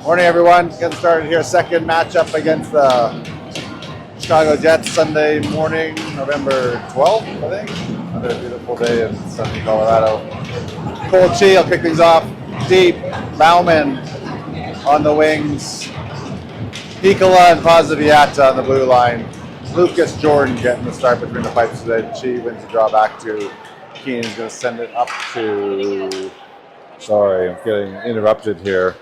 Morning, everyone. Getting started here. Second matchup against the Chicago Jets Sunday morning, November 12th, I think. Another beautiful day in sunny Colorado. Cold Chi will kick things off. Deep. Bauman on the wings. Piccola and Poziviata on the blue line. Lucas Jordan getting the start between the pipes today. Chi wins the draw back to Keenan's going to send it up to... Sorry, I'm getting interrupted here.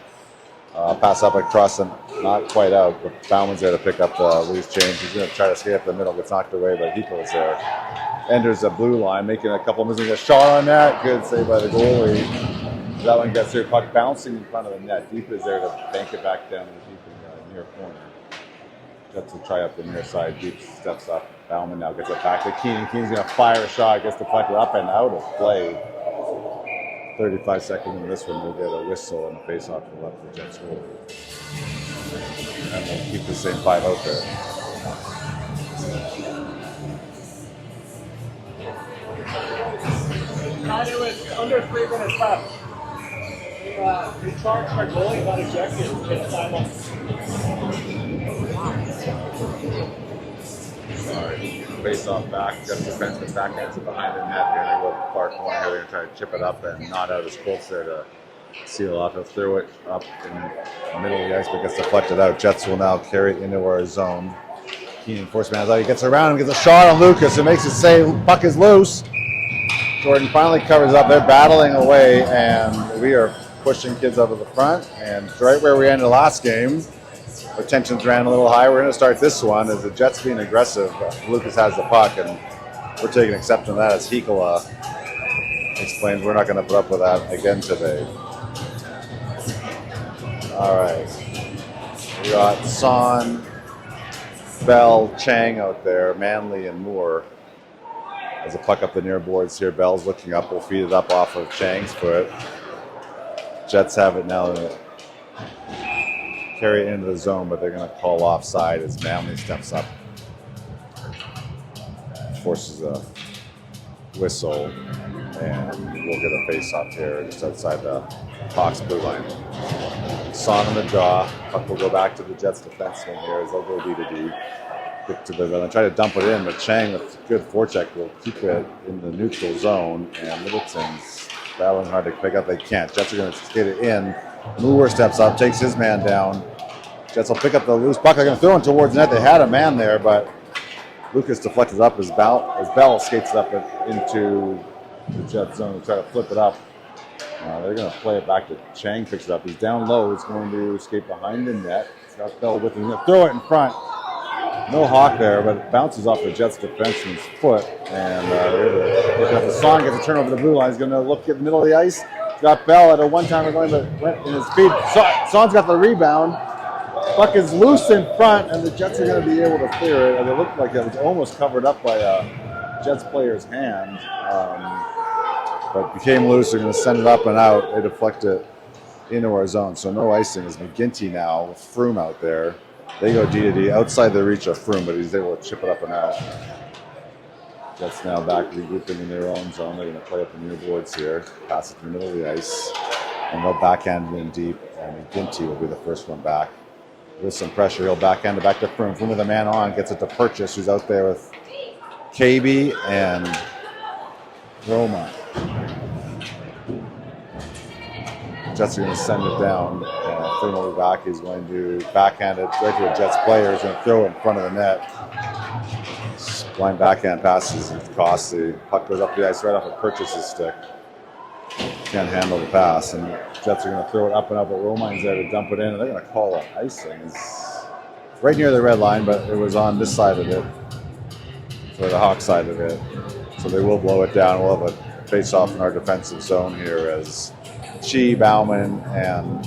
Pass up across and not quite out, but Bauman's there to pick up the loose change. He's going to try to skate up the middle, gets knocked away, but Hiko's there. Enters the blue line, making a couple moves. A shot on that. Good save by the goalie. That one gets through. Puck bouncing in front of the net. Deep is there to bank it back down to the deep in the near corner. Jets will try up the near side. Deep steps up. Bauman now gets it back to Keenan. Keenan's going to fire a shot. Gets deflected up and out of play. 35 seconds into this one, we'll get a whistle and a face-off to the left of the Jets goal. And we'll keep the same five out there. It was under 3 minutes left. We charged our goalie, got ejected. Time off. Sorry. Face off back, just defenseman backhands it behind the net. They're going to go far corner here. They're going to try to chip it up and not out his Colts there to seal off. He'll throw it up in the middle of the ice, but gets deflected out. Jets will now carry it into our zone. Keenan force man's out. He gets around and gets a shot on Lucas. It makes it say puck is loose. Jordan finally covers up. They're battling away, and we are pushing kids out of the front. And right where we ended last game, our tensions ran a little high. We're going to start this one as the Jets being aggressive. Lucas has the puck, and we're taking exception to that as Hikola explains we're not going to put up with that again today. All right. We got Son, Bell, Chang out there, Manley, and Moore. As a puck up the near boards here, Bell's looking up. We'll feed it up off of Chang's foot. Jets have it now. Carry it into the zone, but they're going to call offside as Manley steps up. Forces a whistle, and we'll get a face-off here just outside the Hawks blue line. Son on the draw. Puck will go back to the Jets defenseman here as they'll go D-to-D. Kick to the middle and try to dump it in, but Chang with good forecheck will keep it in the neutral zone, and Littleton's battling hard to pick up. They can't. Jets are going to skate it in. Moore steps up, takes his man down. Jets will pick up the loose puck. They're going to throw it towards the net. They had a man there, but Lucas deflected up as Bell skates it up into the Jets zone to try to flip it up. They're going to play it back to Chang. Picks it up. He's down low. He's going to skate behind the net. He's got Bell with him. He's going to throw it in front. No hawk there, but it bounces off the Jets defenseman's foot. And the Son gets a turn over the blue line. He's going to look at the middle of the ice. He's got Bell at a one-timer going, but went in his speed. Son's got the rebound. Puck is loose in front, and the Jets are going to be able to clear it. And it looked like it was almost covered up by a Jets player's hand. But became loose. They're going to send it up and out. They deflect it into our zone. So no icing is McGinty now with Froome out there. They go D-to-D outside the reach of Froome, but he's able to chip it up and out. Jets now back regrouping in their own zone. They're going to play up the near boards here. Pass it to the middle of the ice. And they'll backhand it in deep. And McGinty will be the first one back. With some pressure, he'll backhand it back to Froome. Froome with a man on, gets it to Purchase, who's out there with KB and Roma. Jets are going to send it down. Froome will be back. He's going to backhand it right to a Jets player. He's going to throw it in front of the net. Blind backhand passes and costly. Puck goes up the ice right off of Purchase's stick. Can't handle the pass, and Jets are going to throw it up and up, but Romine's there to dump it in, and they're going to call it icing. It's right near the red line, but it was on this side of it, for the Hawk side of it. So they will blow it down. We'll have a face-off in our defensive zone here as Chi, Bauman, and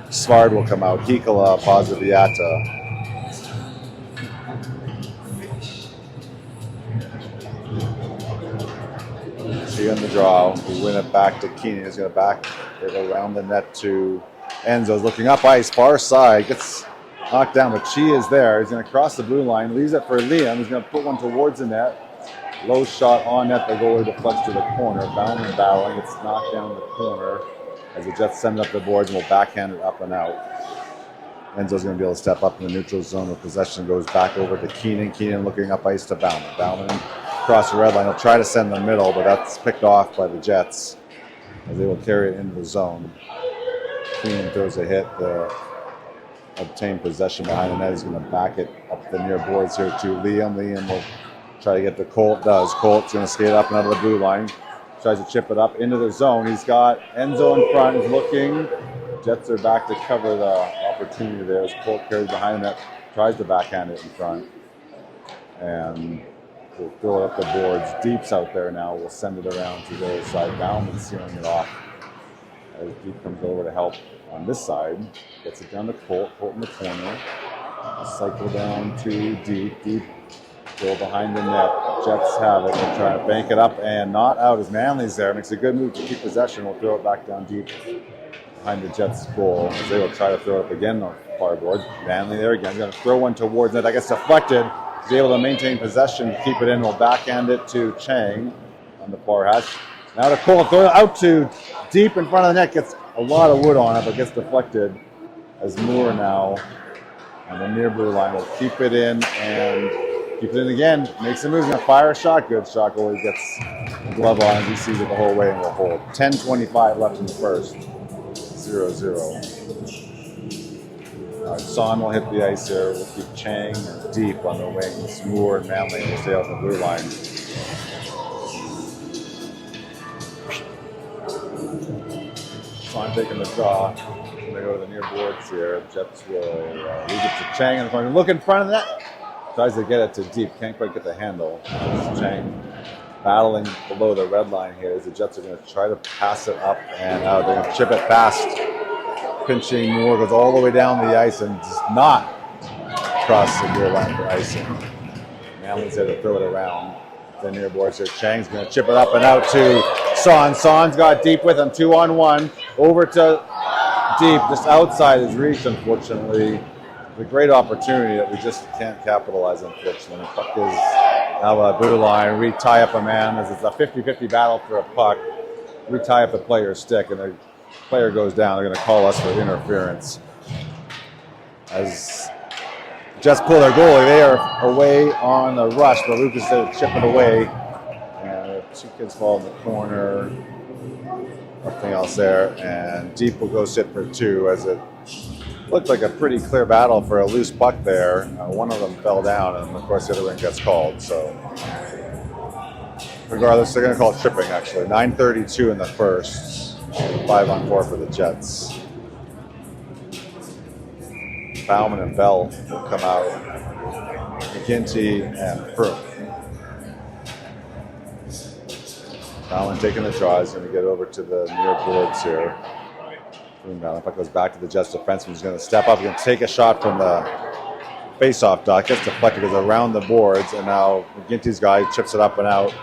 Svard will come out. Hikola, Poziviata. Chi on the draw. We win it back to Keenan. He's going to back it around the net to Enzo's looking up ice, far side. Gets knocked down, but Chi is there. He's going to cross the blue line. Leaves it for Liam. He's going to put one towards the net. Low shot on net. The goalie deflects to the corner. Bauman battling. It's knocked down the corner. as the Jets send it up the boards and will backhand it up and out. Enzo's going to be able to step up in the neutral zone with possession, goes back over to Keenan. Keenan looking up ice to Bauman. Bauman across the red line. He'll try to send the middle, but that's picked off by the Jets as they will carry it into the zone. Keenan throws a hit. Obtain possession behind the net. He's going to back it up the near boards here to Liam. Liam will try to get to Colt. Does. Colt's going to skate up and out of the blue line. Tries to chip it up into the zone. He's got Enzo in front. He's looking. Jets are back to cover the opportunity there as Colt carries behind the net. Tries to backhand it in front. And we'll throw it up the boards. Deep's out there now. We'll send it around to the other side. Bauman sealing it off as Deep comes over to help on this side. Gets it down to Colt. Colt in the corner. Cycle down to Deep. Deep go behind the net. Jets have it. They're trying to bank it up and not out as Manley's there. Makes a good move to keep possession. We'll throw it back down deep behind the Jets' goal as they will try to throw it up again on the far board. Manley there again. He's going to throw one towards net. That gets deflected. He's able to maintain possession, keep it in. We'll backhand it to Chang on the far hash. Now to Cole. Throw it out to Deep in front of the net. Gets a lot of wood on it, but gets deflected as Moore now on the near blue line will keep it in and keep it in again. Makes a move. He's going to fire a shot. Good shot. Goalie gets the glove on. He sees it the whole way and will hold. 10:25 left in the first. 0-0. All right, Son will hit the ice here. We'll keep Chang and Deep on the wings. Moore and Manley will stay on the blue line. Son taking the draw. They go to the near boards here. Jets will leave it to Chang in the corner. Look in front of the net. Tries to get it to Deep. Can't quite get the handle. Chang battling below the red line here as the Jets are going to try to pass it up and out. They're going to chip it past. Pinching Moore goes all the way down the ice and does not cross the near line for icing. Manley's there to throw it around the near boards here. Chang's going to chip it up and out to Son. Son's got Deep with him. 2-on-1. Over to Deep. Just outside his reach, unfortunately. A great opportunity that we just can't capitalize, unfortunately. Puck is now a blue line, retie up a man as it's a 50-50 battle for a puck. Retie up the player's stick, and the player goes down. They're going to call us for interference. As Jets pull their goalie, they are away on the rush, but Lucas is there to chip it away. And two kids fall in the corner. Nothing else there. And Deep will go sit for two as it looked like a pretty clear battle for a loose puck there. One of them fell down, and of course the other one gets called. So regardless, they're going to call it tripping, actually. 9:32 in the first. 5-on-4 for the Jets. Bauman and Bell will come out. McGinty and Froome. Bauman taking the draw. He's going to get over to the near boards here. If it goes back to the Jets defenseman, he's going to step up. He's going to take a shot from the face-off dot. Gets deflected, goes around the boards, and now McGinty's guy chips it up and out.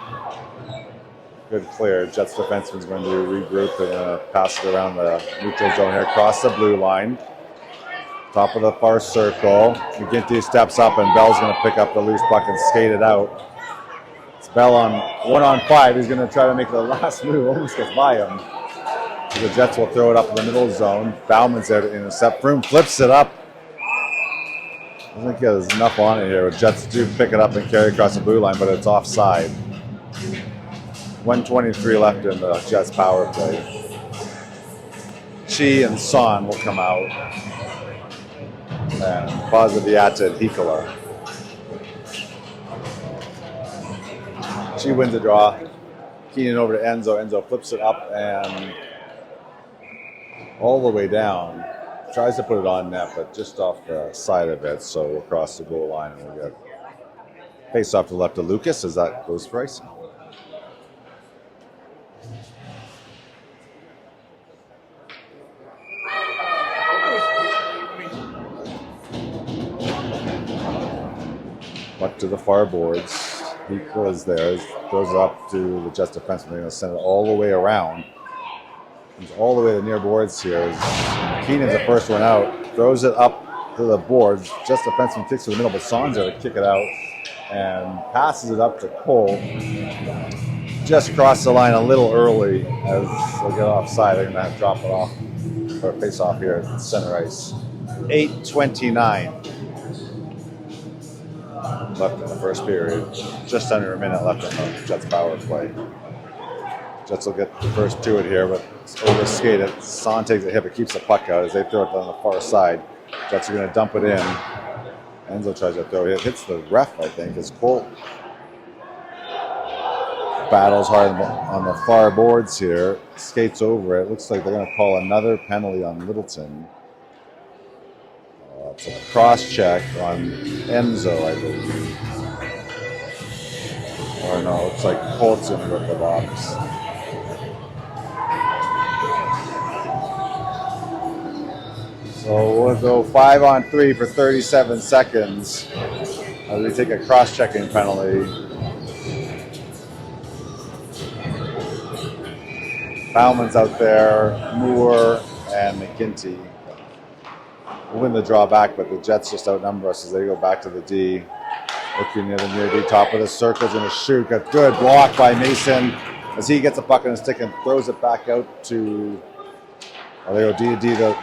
Good clear. Jets defenseman's going to regroup and pass it around the neutral zone here, across the blue line. Top of the far circle. McGinty steps up, and Bell's going to pick up the loose puck and skate it out. It's Bell on 1-on-5. He's going to try to make the last move. Almost gets by him. The Jets will throw it up in the middle zone. Bauman's there to intercept. Froome flips it up. I don't think there's enough on it here. The Jets do pick it up and carry across the blue line, but it's offside. 1:23 left in the Jets power play. Chi and Son will come out. And Poziviata and Hikola. Chi wins the draw. Keenan over to Enzo. Enzo flips it up and all the way down. Tries to put it on net, but just off the side of it. So we'll cross the goal line and we'll get face off to the left of Lucas as that goes for icing. Up to the far boards. He was there. Throws it up to the Jets defenseman. They're going to send it all the way around. Comes all the way to the near boards here. Keenan's the first one out. Throws it up to the boards. Jets defenseman kicks to the middle, but Son's there to kick it out. And passes it up to Cole. just crossed the line a little early as they get offside. They're going to have to drop it off or face off here at center ice. 8:29 left in the first period. Just under a minute left in the Jets power play. Jets will get the first to it here, but it's over skated. Son takes a hit, but keeps the puck out as they throw it on the far side. Jets are going to dump it in. Enzo tries to throw it. Hits the ref, I think, as Colt battles hard on the far boards here. Skates over it. Looks like they're going to call another penalty on Littleton. It's a cross check on Enzo, I believe. Or no, it's like Colt's in with the box. So we'll go 5-on-3 for 37 seconds as we take a cross-checking penalty. Bauman's out there, Moore and McGinty will win the draw back, but the Jets just outnumber us as they go back to the D. Looking near the near D, top of the circle, is going to shoot. A good block by Mason as he gets a puck in his stick and throws it back out to, they go D to D, the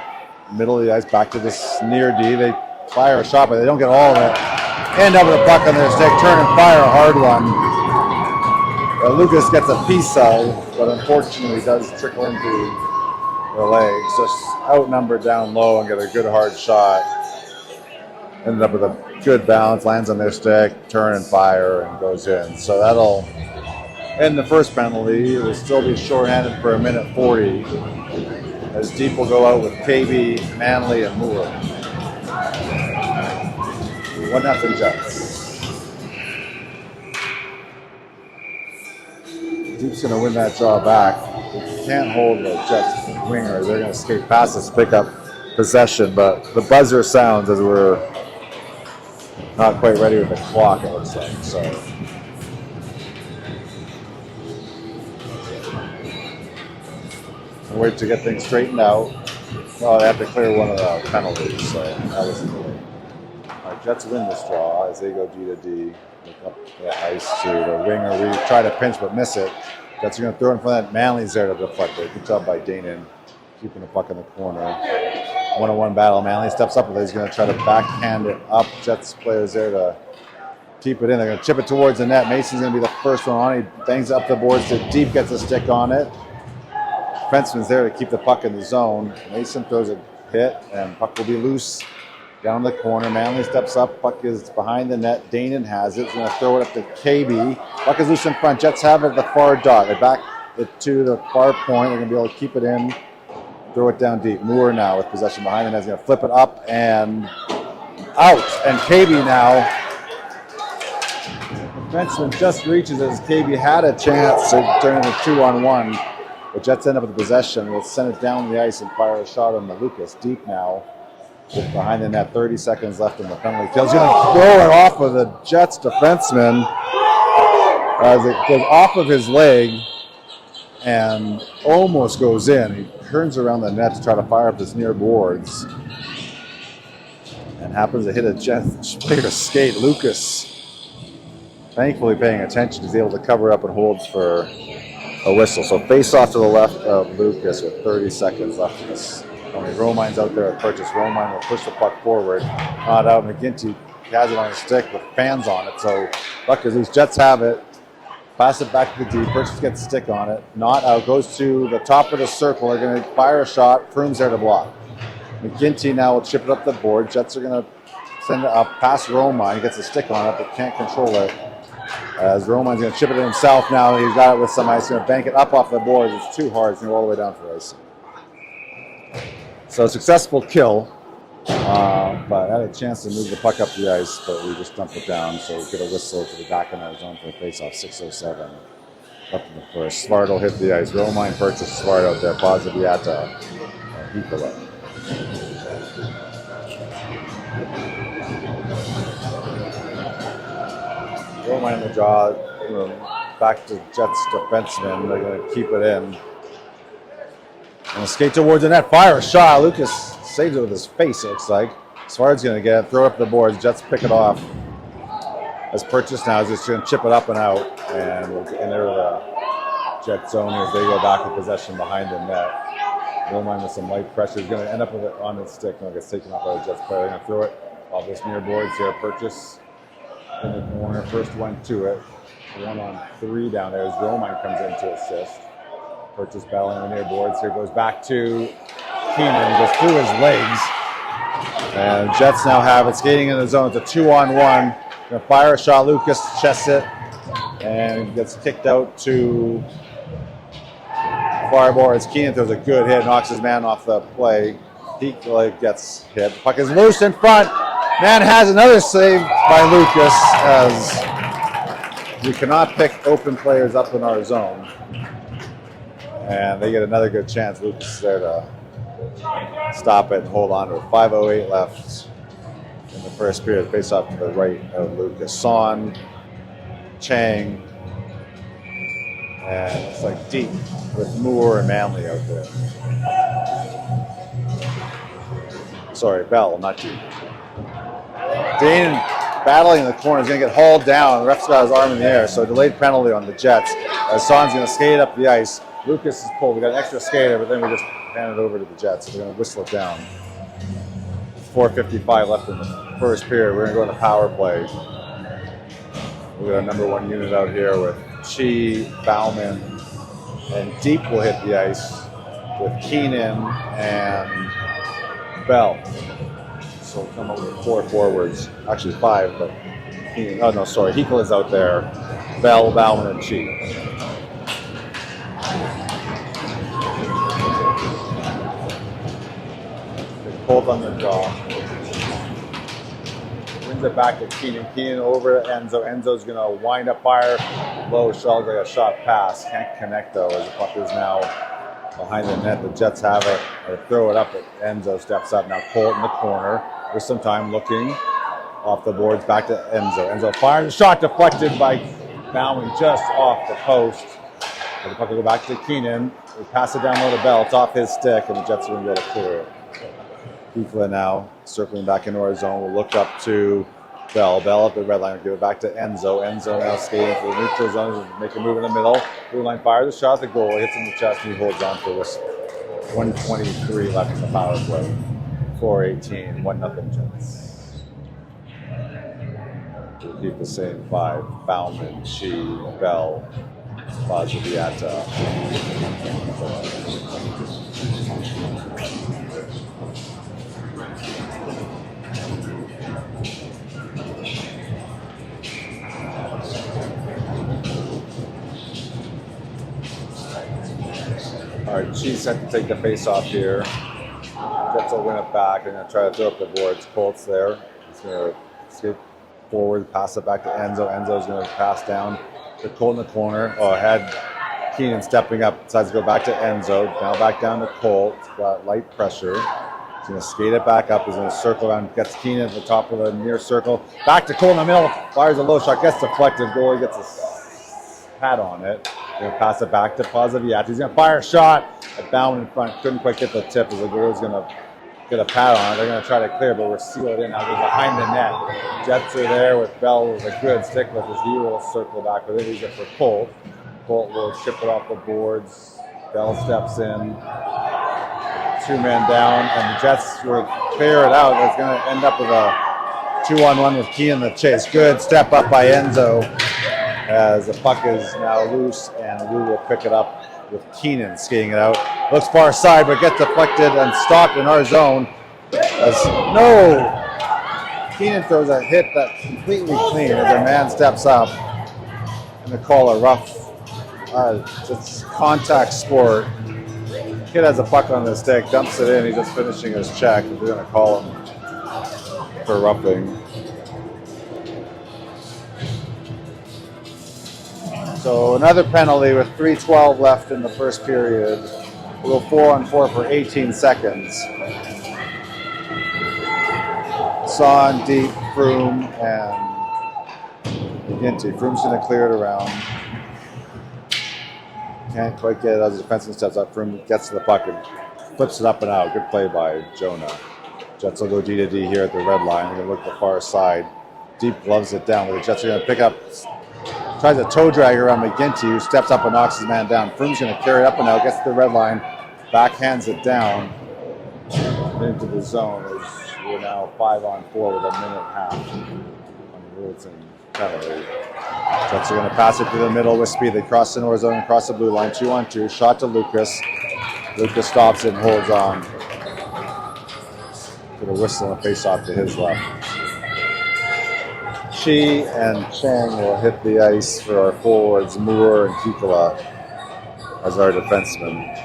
middle of the ice, back to this near D. They fire a shot, but they don't get all of it. End up with a puck on their stick, turn and fire a hard one. Lucas gets a piece of, but unfortunately does trickle into the legs. Just outnumbered down low and get a good hard shot. Ended up with a good balance, lands on their stick, turn and fire, and goes in. So that'll end the first penalty. It will still be shorthanded for 1:40. As Deep will go out with KB, Manley, and Moore. 1-0 Jets. Deep's going to win that draw back. If you can't hold the Jets winger, they're going to skate past us, pick up possession, but the buzzer sounds as we're not quite ready with the clock, it looks like. So we'll wait to get things straightened out. Well, they have to clear one of the penalties, so that was good. All right, Jets win this draw as they go D to D. Look up the ice to the winger. We try to pinch but miss it. Jets are going to throw it in front of that. Manley's there to deflect it. Good job by Danon, keeping the puck in the corner. 1-on-1 battle. Manley steps up, but he's going to try to backhand it up. Jets players there to keep it in. They're going to chip it towards the net. Mason's going to be the first one on. He bangs up the boards to Deep, gets a stick on it. Defenseman's there to keep the puck in the zone. Mason throws a hit, and puck will be loose down the corner. Manley steps up. Puck is behind the net. Danon has it. He's going to throw it up to KB. Puck is loose in front. Jets have it at the far dot. They back it to the far point. They're going to be able to keep it in. Throw it down deep. Moore now with possession behind him. He's going to flip it up and out. And KB now. The defenseman just reaches as KB had a chance to turn it into 2-on-1. The Jets end up with the possession. We'll send it down the ice and fire a shot on the Lucas. Deep now. Just behind the net, 30 seconds left in the penalty kill. He's going to throw it off of the Jets defenseman as it goes off of his leg and almost goes in. He turns around the net to try to fire up his near boards and happens to hit a Jets player's skate. Lucas, thankfully paying attention, is able to cover up and holds for a whistle. So face off to the left of Lucas with 30 seconds left in this. Only Romine's out there at purchase. Romine will push the puck forward. Not out. McGinty has it on his stick with fans on it. So puck is loose. Jets have it. Pass it back to the D. Purchase gets a stick on it. Not out. Goes to the top of the circle. They're going to fire a shot. Froome's there to block. McGinty now will chip it up the board. Jets are going to send it up past Romine. He gets a stick on it, but can't control it. As Romine's going to chip it in himself now. He's got it with some ice. He's going to bank it up off the boards. It's too hard. It's going to go all the way down for ice. So successful kill, but had a chance to move the puck up the ice, but we just dumped it down. So we get a whistle to the back in our zone for the face-off. 6:07 up in the first. Svartal hit the ice. Romine purchased Svart out there. Pozzoviata, Hikola. Romine in the draw. Back to Jets defenseman. They're going to keep it in. And skate towards the net, fire a shot. Lucas saves it with his face, it looks like. Svart's going to get it, throw it up the boards. Jets pick it off. As Purchase now is just going to chip it up and out. And we'll get in there with a Jet zone as they go back with possession behind the net. Littleton with some light pressure. He's going to end up with it on his stick. No, it gets taken off by the Jets player. They're going to throw it off this near boards here. Purchase in the corner. First one to it. 1-on-3 down there as Littleton comes in to assist. Purchase battling the near boards. Here goes back to Keenan. Goes through his legs. And Jets now have it skating in the zone. It's a 2-on-1. Going to fire a shot. Lucas chests it. And gets kicked out to far boards. Keenan throws a good hit, knocks his man off the play. He gets hit. Puck is loose in front. Man has another save by Lucas as we cannot pick open players up in our zone. And they get another good chance. Lucas is there to stop it and hold on to it. 5:08 left in the first period. Face off to the right of Lucas. Son, Chang, and it's like deep with Moore and Manley out there. Sorry, Bell, not deep. Dane battling in the corner is going to get hauled down. The ref's got his arm in the air, so delayed penalty on the Jets. As Son's going to skate up the ice. Lucas is pulled. We got an extra skater, but then we just hand it over to the Jets. So they're going to whistle it down. 4:55 left in the first period. We're going to go into power play. We got a number one unit out here with Chi, Bauman, and Deep will hit the ice with Keenan and Bell. So we'll come up with 4 forwards, actually 5, but Keenan, oh no, sorry, Hekel is out there. Bell, Bauman, and Chi. Both on the draw. Brings it back to Keenan. Keenan over to Enzo. Enzo's going to wind up fire. Low shot, like a shot pass. Can't connect though as the puck is now behind the net. The Jets have it. Or throw it up. Enzo steps up. Now Colt in the corner. With some time looking off the boards. Back to Enzo. Enzo fires a shot deflected by Bauman just off the post. So the puck will go back to Keenan. We pass it down low to Bell. It's off his stick and the Jets are going to be able to clear it. Kufla now circling back into our zone. We'll look up to Bell. Bell at the red line. We'll give it back to Enzo. Enzo now skating for the neutral zone. Make a move in the middle. Blue line fires a shot at the goal. Hits in the chest and he holds on for this. 1:23 left in the power play. 4:18. 1-0 Jets. We'll keep the same 5. Bauman, Chi, Bell, Bajaviata. All right, Chi's set to take the face off here. Jets will win it back. They're going to try to throw up the boards. Colt's there. He's going to skate forward, pass it back to Enzo. Enzo's going to pass down to Colt in the corner. Oh, had Keenan stepping up. Decides to go back to Enzo. Now back down to Colt. Got light pressure. He's going to skate it back up. He's going to circle around. Gets Keenan at the top of the near circle. Back to Colt in the middle. Fires a low shot. Gets deflected. Goalie gets a pad on it. Going to pass it back to Pazaviat. He's going to fire a shot at Bauman in front. Couldn't quite get the tip as the goalie's going to get a pad on it. They're going to try to clear, but we're sealed in. Now they're behind the net. Jets are there with Bell with a good stick with as he will circle back with it. He's it for Colt. Colt will chip it off the boards. Bell steps in. 2 men down, and the Jets will clear it out. It's going to end up with a 2-on-1 with Keenan in the chase. Good step up by Enzo as the puck is now loose, and we will pick it up with Keenan skating it out. Looks far side, but gets deflected and stopped in our zone. Keenan throws a hit that's completely clean as a man steps up. And they call a rough, it's contact sport. Kid has a puck on the stick, dumps it in. He's just finishing his check. We're going to call him for roughing. So another penalty with 3:12 left in the first period. We'll go 4-on-4 for 18 seconds. Son, Deep, Froome, and McGinty. Froome's going to clear it around. Can't quite get it as the defenseman steps up. Froome gets to the puck and flips it up and out. Good play by Jonah. Jets will go D to D here at the red line. They're going to look at the far side. Deep gloves it down. The Jets are going to pick up tries a toe drag around McGinty, who steps up and knocks his man down. Froome's going to carry it up and out, gets to the red line, backhands it down into the zone. We're now 5-on-4 with a minute and a half on the Littleton penalty. Jets are going to pass it through the middle with speed. They cross the north zone and cross the blue line. 2-on-2. Shot to Lucas. Lucas stops it and holds on. Put a whistle and face off to his left. Chi and Chang will hit the ice for our forwards, Moore and Kikola, as our defensemen.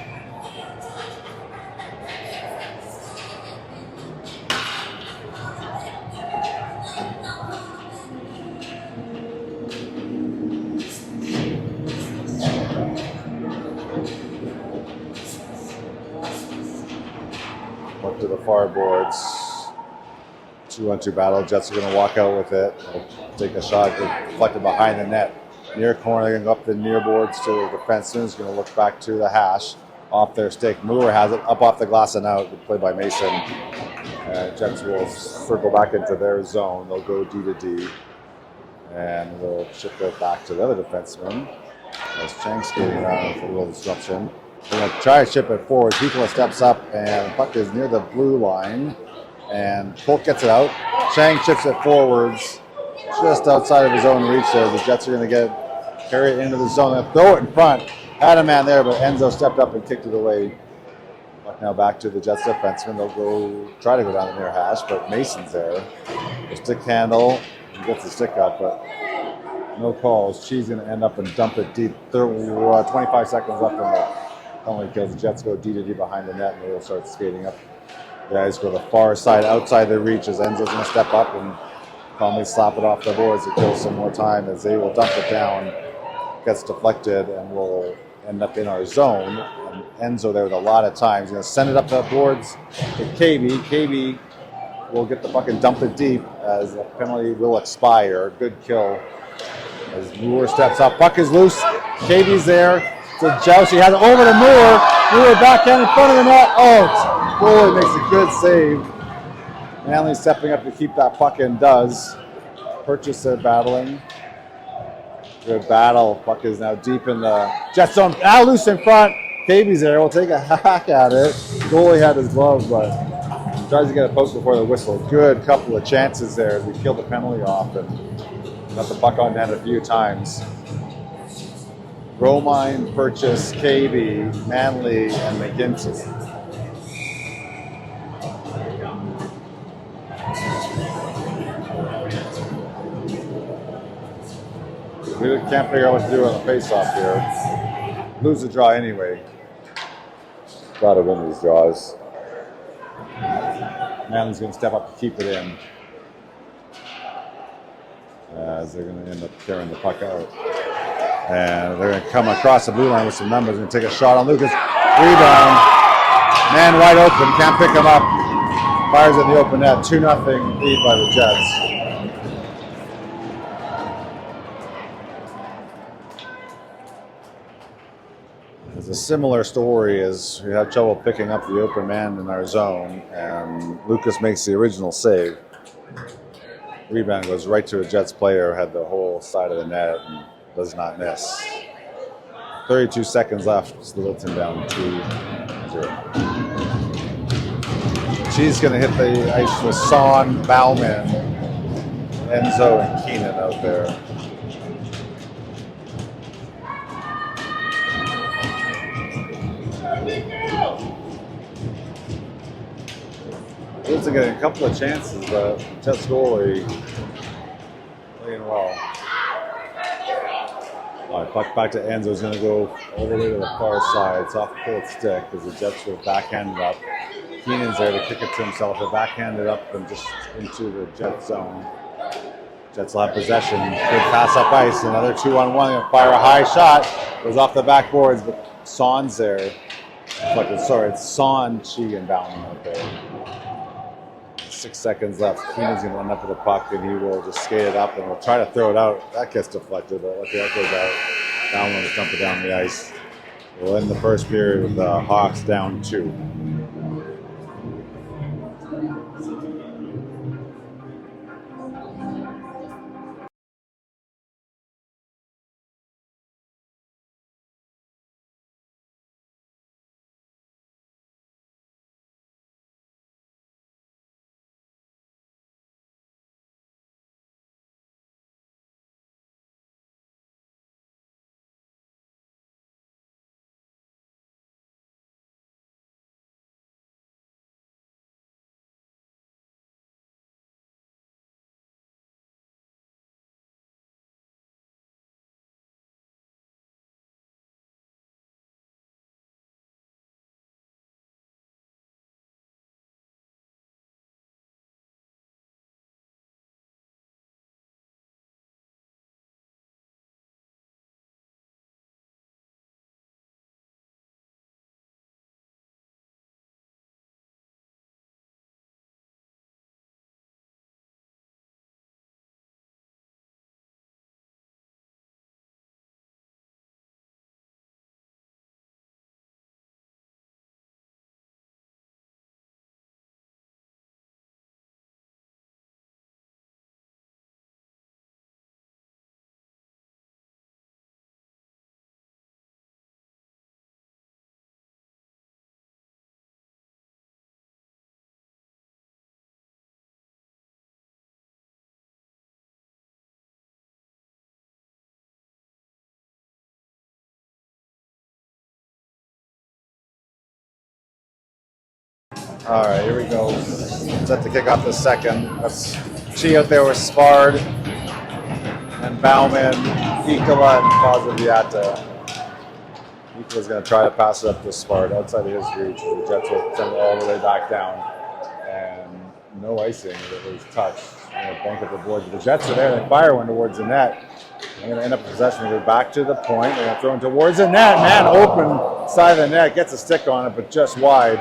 Up to the far boards. 2-on-2 battle. Jets are going to walk out with it. They'll take a shot, deflected behind the net. Near corner, they're going to go up the near boards to the defenseman. He's going to look back to the hash. Off their stick. Moore has it up off the glass and out. Good play by Mason. Jets will circle back into their zone. They'll go D to D. And we'll ship it back to the other defenseman. As Chang skating around with a little disruption. They're going to try to ship it forward. Kikola steps up and the puck is near the blue line. And Polk gets it out. Chang chips it forwards, just outside of his own reach there. The Jets are going to carry it into the zone. They'll throw it in front. Had a man there, but Enzo stepped up and kicked it away. Puck now back to the Jets defenseman. They'll try to go down the near hash, but Mason's there. The stick handle. He gets the stick up, but no calls. She's going to end up and dump it deep. 25 seconds left on the penalty kills. The Jets go D to D behind the net, and they'll start skating up. The guys go to the far side, outside their reach, as Enzo's going to step up and calmly slap it off the boards to kill some more time as they will dump it down. Gets deflected and will end up in our zone. And Enzo there with a lot of time. He's going to send it up the boards to KB. KB will get the puck and dump it deep as the penalty will expire. Good kill as Moore steps up. Puck is loose. KB's there. To Joust. He has it over to Moore. Moore backhand in front of the net. Oh, goalie makes a good save. Manley stepping up to keep that puck in, does. Purchase there battling. Good battle. Puck is now deep in the Jet zone. Now loose in front. KB's there. We'll take a hack at it. Goalie had his glove, but tries to get a poke before the whistle. Good couple of chances there as we killed the penalty off and got the puck on net a few times. Romine, Purchase, KB, Manley, and McGinty. We can't figure out what to do on the face-off here. Lose the draw anyway. Gotta win these draws. Manley's going to step up to keep it in. As they're going to end up carrying the puck out. And they're going to come across the blue line with some numbers. Going to take a shot on Lucas. Rebound. Man wide open. Can't pick him up. Fires in the open net. 2-0 lead by the Jets. There's a similar story as we had trouble picking up the open man in our zone. And Lucas makes the original save. Rebound goes right to a Jets player who had the whole side of the net. And does not miss. 32 seconds left. It's Littleton down 2-0. She's going to hit the ice with Son, Bauman, Enzo, and Keenan out there. Littleton getting a couple of chances, but Jets goalie playing well. All right, puck back to Enzo. Is going to go all the way to the far side. It's off the pulled stick as the Jets will backhand it up. Keenan's there to kick it to himself. He'll backhand it up and just into the Jet zone. Jets will have possession. Good pass up ice. Another 2-on-1. They'll fire a high shot. Goes off the backboards, but Son's there. Sorry, it's Son, Chi, and Bowman out there. 6 seconds left. Keenan's going to run up to the puck, and he will just skate it up, and will try to throw it out. That gets deflected, but luckily that goes out. Bowman will dump it down the ice. We'll end the first period with the Hawks down 2. All right, here we go. Set to kick off the second. That's Chi out there with Spard and Bauman, Ikola, and Pazaviata. Ikola's going to try to pass it up to Spard outside of his reach. The Jets will send it all the way back down. And no icing. It was touched. Bank at the board. The Jets are there. They fire one towards the net. They're going to end up in possession. They go back to the point. They're going to throw it towards the net. Man, open side of the net. Gets a stick on it, but just wide.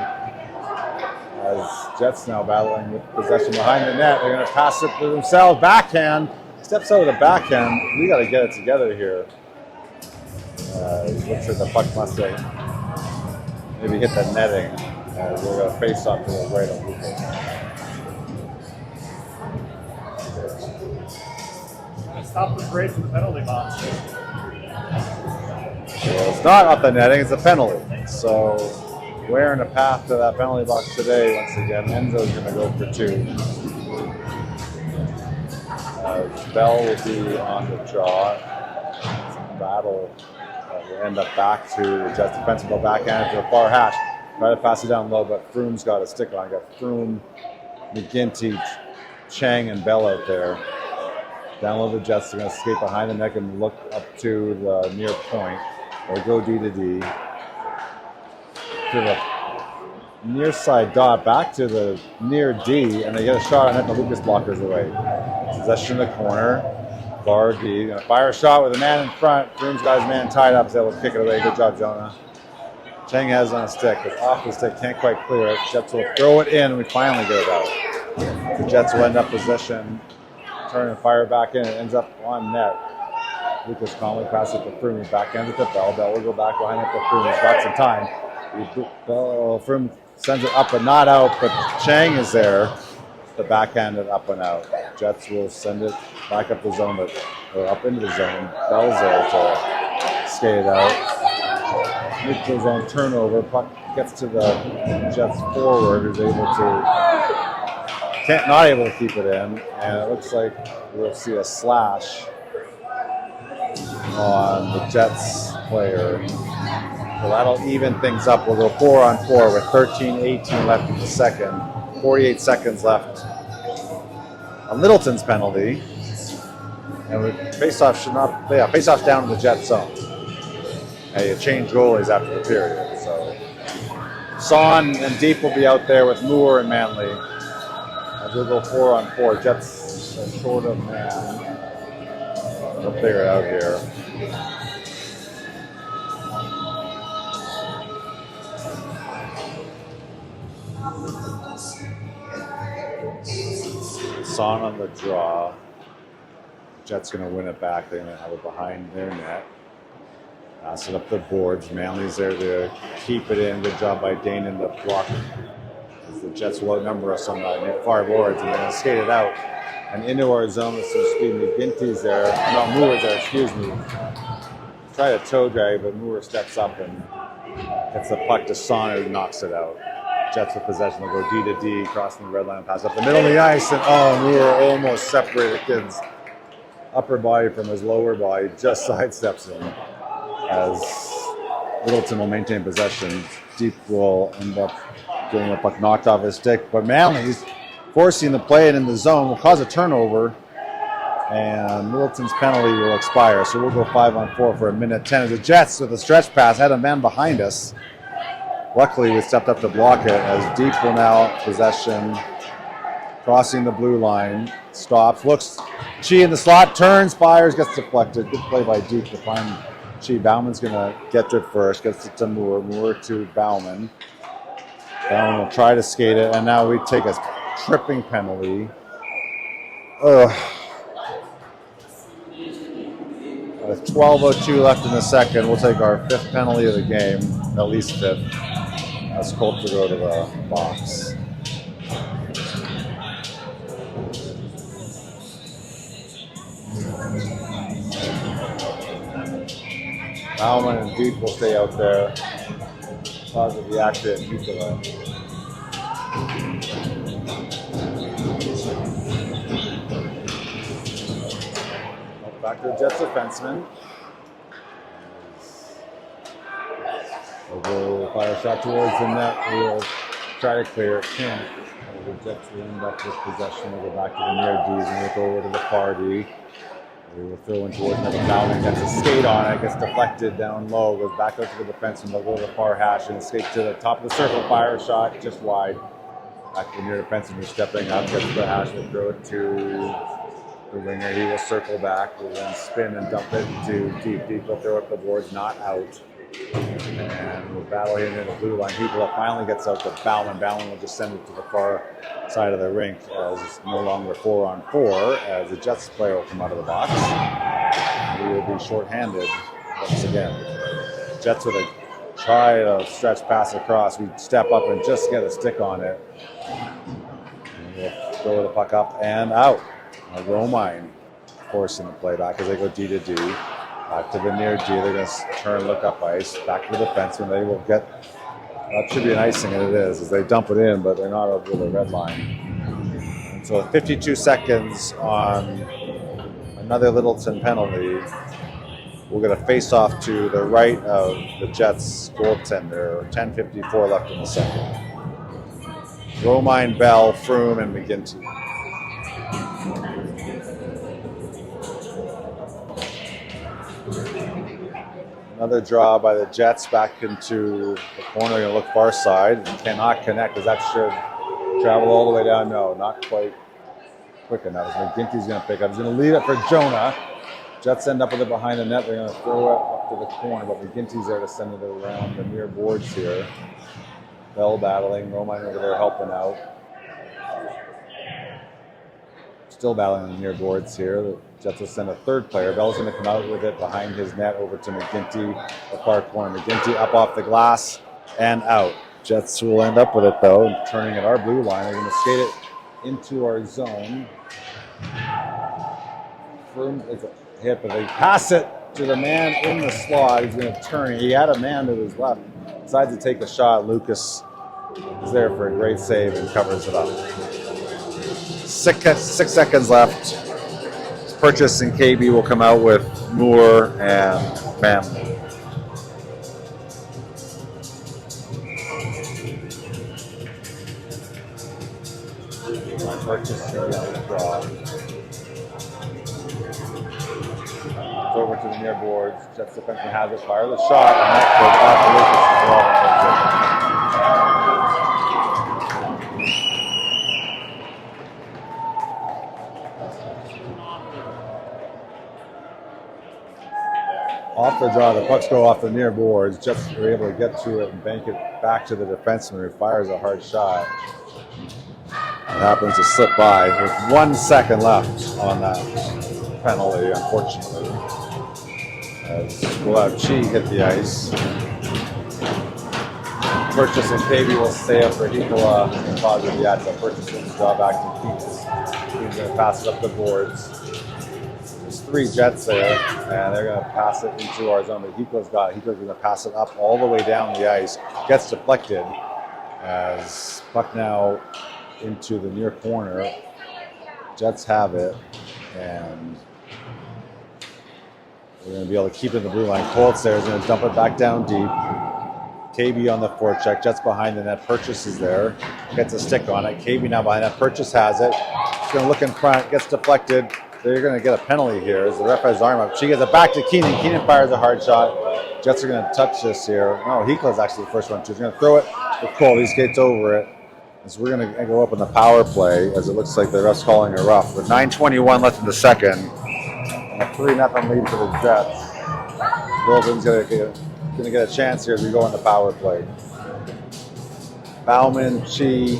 As Jets now battling with possession behind the net. They're going to pass it to themselves. Backhand. Steps over the backhand. We got to get it together here. Looks like the puck must have maybe hit the netting. We're going to face off to the right on Lucas. Stop the parade for the penalty box. Well, it's not up the netting, it's a penalty. So we're in the path to that penalty box today once again. Enzo's going to go for 2. Bell will be on the draw. Some battle will end up back to the Jets defense and go backhand to the far hash. Try to pass it down low, but Froome's got a stick on. Got Froome, McGinty, Chang, and Bell out there. Down low, the Jets are going to skate behind the neck and look up to the near point. Or go D to D. To the near side dot, back to the near D, and they get a shot on it. The Lucas blockers away. Possession in the corner. Bar D. Going to fire a shot with a man in front. Froome's got his man tied up, so he'll kick it away. Good job, Jonah. Chang has on a stick. It's off the stick, can't quite clear it. Jets will throw it in, and we finally get it out. The Jets will end up possession. Turn and fire back in. It ends up on net. Lucas calmly passes it to Froome. Backhand it to Bell. Bell will go back behind it to Froome. He's got some time. Froome sends it up and not out, but Chang is there. The backhand it up and out. Jets will send it back up the zone, or up into the zone. Bell's there to skate it out. Mitchell's on turnover. Puck gets to the Jets forward, who's not able to keep it in, and it looks like we'll see a slash on the Jets player. So that'll even things up. We'll go 4-on-4 with 13:18 left in the second. 48 seconds left. A Littleton's penalty, and face-off should not. Yeah, face-off down in the Jets zone. And you change goalies after the period. So Son and Deep will be out there with Moore and Manley. We'll go 4-on-4. Jets are short of man. We'll figure it out here. Son on the draw. Jets going to win it back. They're going to have it behind their net. Pass it up the boards. Manley's there to keep it in. Good job by Dane in the block. The Jets will outnumber us on the far boards, and they're going to skate it out and into our zone with some speed. McGinty's there. No, Moore's there, excuse me. Try to toe drag, but Moore steps up and gets the puck to Son, who knocks it out. Jets with possession. They'll go D to D, crossing the red line, pass up the middle of the ice, and Moore almost separated Kid's upper body from his lower body, just sidesteps him. As Littleton will maintain possession, Deep will end up getting the puck knocked off his stick, but Manley's forcing the play in the zone will cause a turnover, and Littleton's penalty will expire. So we'll go 5-on-4 for 1:10. The Jets with a stretch pass had a man behind us. Luckily, we stepped up to block it as Deep will now possession, crossing the blue line, stops, looks, Chi in the slot, turns, fires, gets deflected. Good play by Deep to find Chi. Bauman's going to get to it first, gets it to Moore, Moore to Bauman. Bauman will try to skate it, and now we take a tripping penalty. With 12:02 left in the second, we'll take our 5th penalty of the game, at least 5th. As Colt to go to the box. Bauman and Deep will stay out there. Positive the accident and keep it up. Back to the Jets defenseman. We'll go fire a shot towards the net. We'll try to clear it, can't. The Jets will end up with possession. We'll go back to the near D's and we'll go over to the far D. We will throw in towards another Bowman, gets a skate on it, gets deflected down low, goes back out to the defense and they'll go to the far hash and skate to the top of the circle, fire a shot just wide. Back to the near defense and we're stepping up, gets to the hash, we'll throw it to the winger. He will circle back, we'll then spin and dump it to deep. We'll throw it up the boards, not out. And we'll battle him in the blue line. People finally gets out to Bowman. Bowman will just send it to the far side of the rink as it's no longer 4-on-4 as the Jets player will come out of the box. We will be shorthanded once again. Jets with a try to stretch pass across. We step up and just get a stick on it. And we'll throw the puck up and out. Romine forcing the play back as they go D to D. Back to the near D, they're going to turn, look up ice, back to the defenseman. They will get, that should be an icing, and it is, as they dump it in, but they're not over the red line. And so 52 seconds on another Littleton penalty. We'll get a face-off to the right of the Jets goaltender. 10:54 left in the second. Romine, Bell, Froome, and McGinty. Another draw by the Jets back into the corner. Going to look far side. Cannot connect as that should travel all the way down. No, not quite quick enough. McGinty's going to pick up. He's going to lead it for Jonah. Jets end up with it behind the net. They're going to throw it up to the corner, but McGinty's there to send it around the near boards here. Bell battling. Romine over there helping out. Still battling the near boards here. The Jets will send a third player. Bell's going to come out with it behind his net over to McGinty, the far corner. McGinty up off the glass and out. Jets will end up with it though, turning at our blue line. They're going to skate it into our zone. Froome is a hit, but they pass it to the man in the slot. He's going to turn. He had a man to his left. Decides to take the shot. Lucas is there for a great save and covers it up. 6 seconds left. Purchase and KB will come out with Moore and Family. Purchase draw. Over to the near boards. Jets defenseman has it. Fire the shot, and that goes off Lucas as well. Off the draw, the pucks go off the near boards. Jets are able to get to it and bank it back to the defenseman who fires a hard shot. It happens to slip by with 1 second left on that penalty, unfortunately. As we'll have Chi hit the ice. Purchase and KB will stay up for Hikola and Fazaviata. Purchase will draw back to Keats. He's going to pass it up the boards. There's 3 Jets there, and they're going to pass it into our zone. But Hiko's got it. Hiko's going to pass it up all the way down the ice. Gets deflected as puck now into the near corner. Jets have it, and we're going to be able to keep it in the blue line. Colts there is going to dump it back down deep. KB on the forecheck. Jets behind the net. Purchase is there. Gets a stick on it. KB now behind that. Purchase has it. He's going to look in front. Gets deflected. They're going to get a penalty here as the ref has his arm up. She gets it back to Keenan. Keenan fires a hard shot. Jets are going to touch this here. No, Hiko's actually the first one too. He's going to throw it to Cole. He skates over it. So we're going to go up in the power play as it looks like the ref's calling a rough. With 9:21 left in the second, and a 3-0 lead for the Jets. Littleton's going to get a chance here as we go in the power play. Bauman, Chi,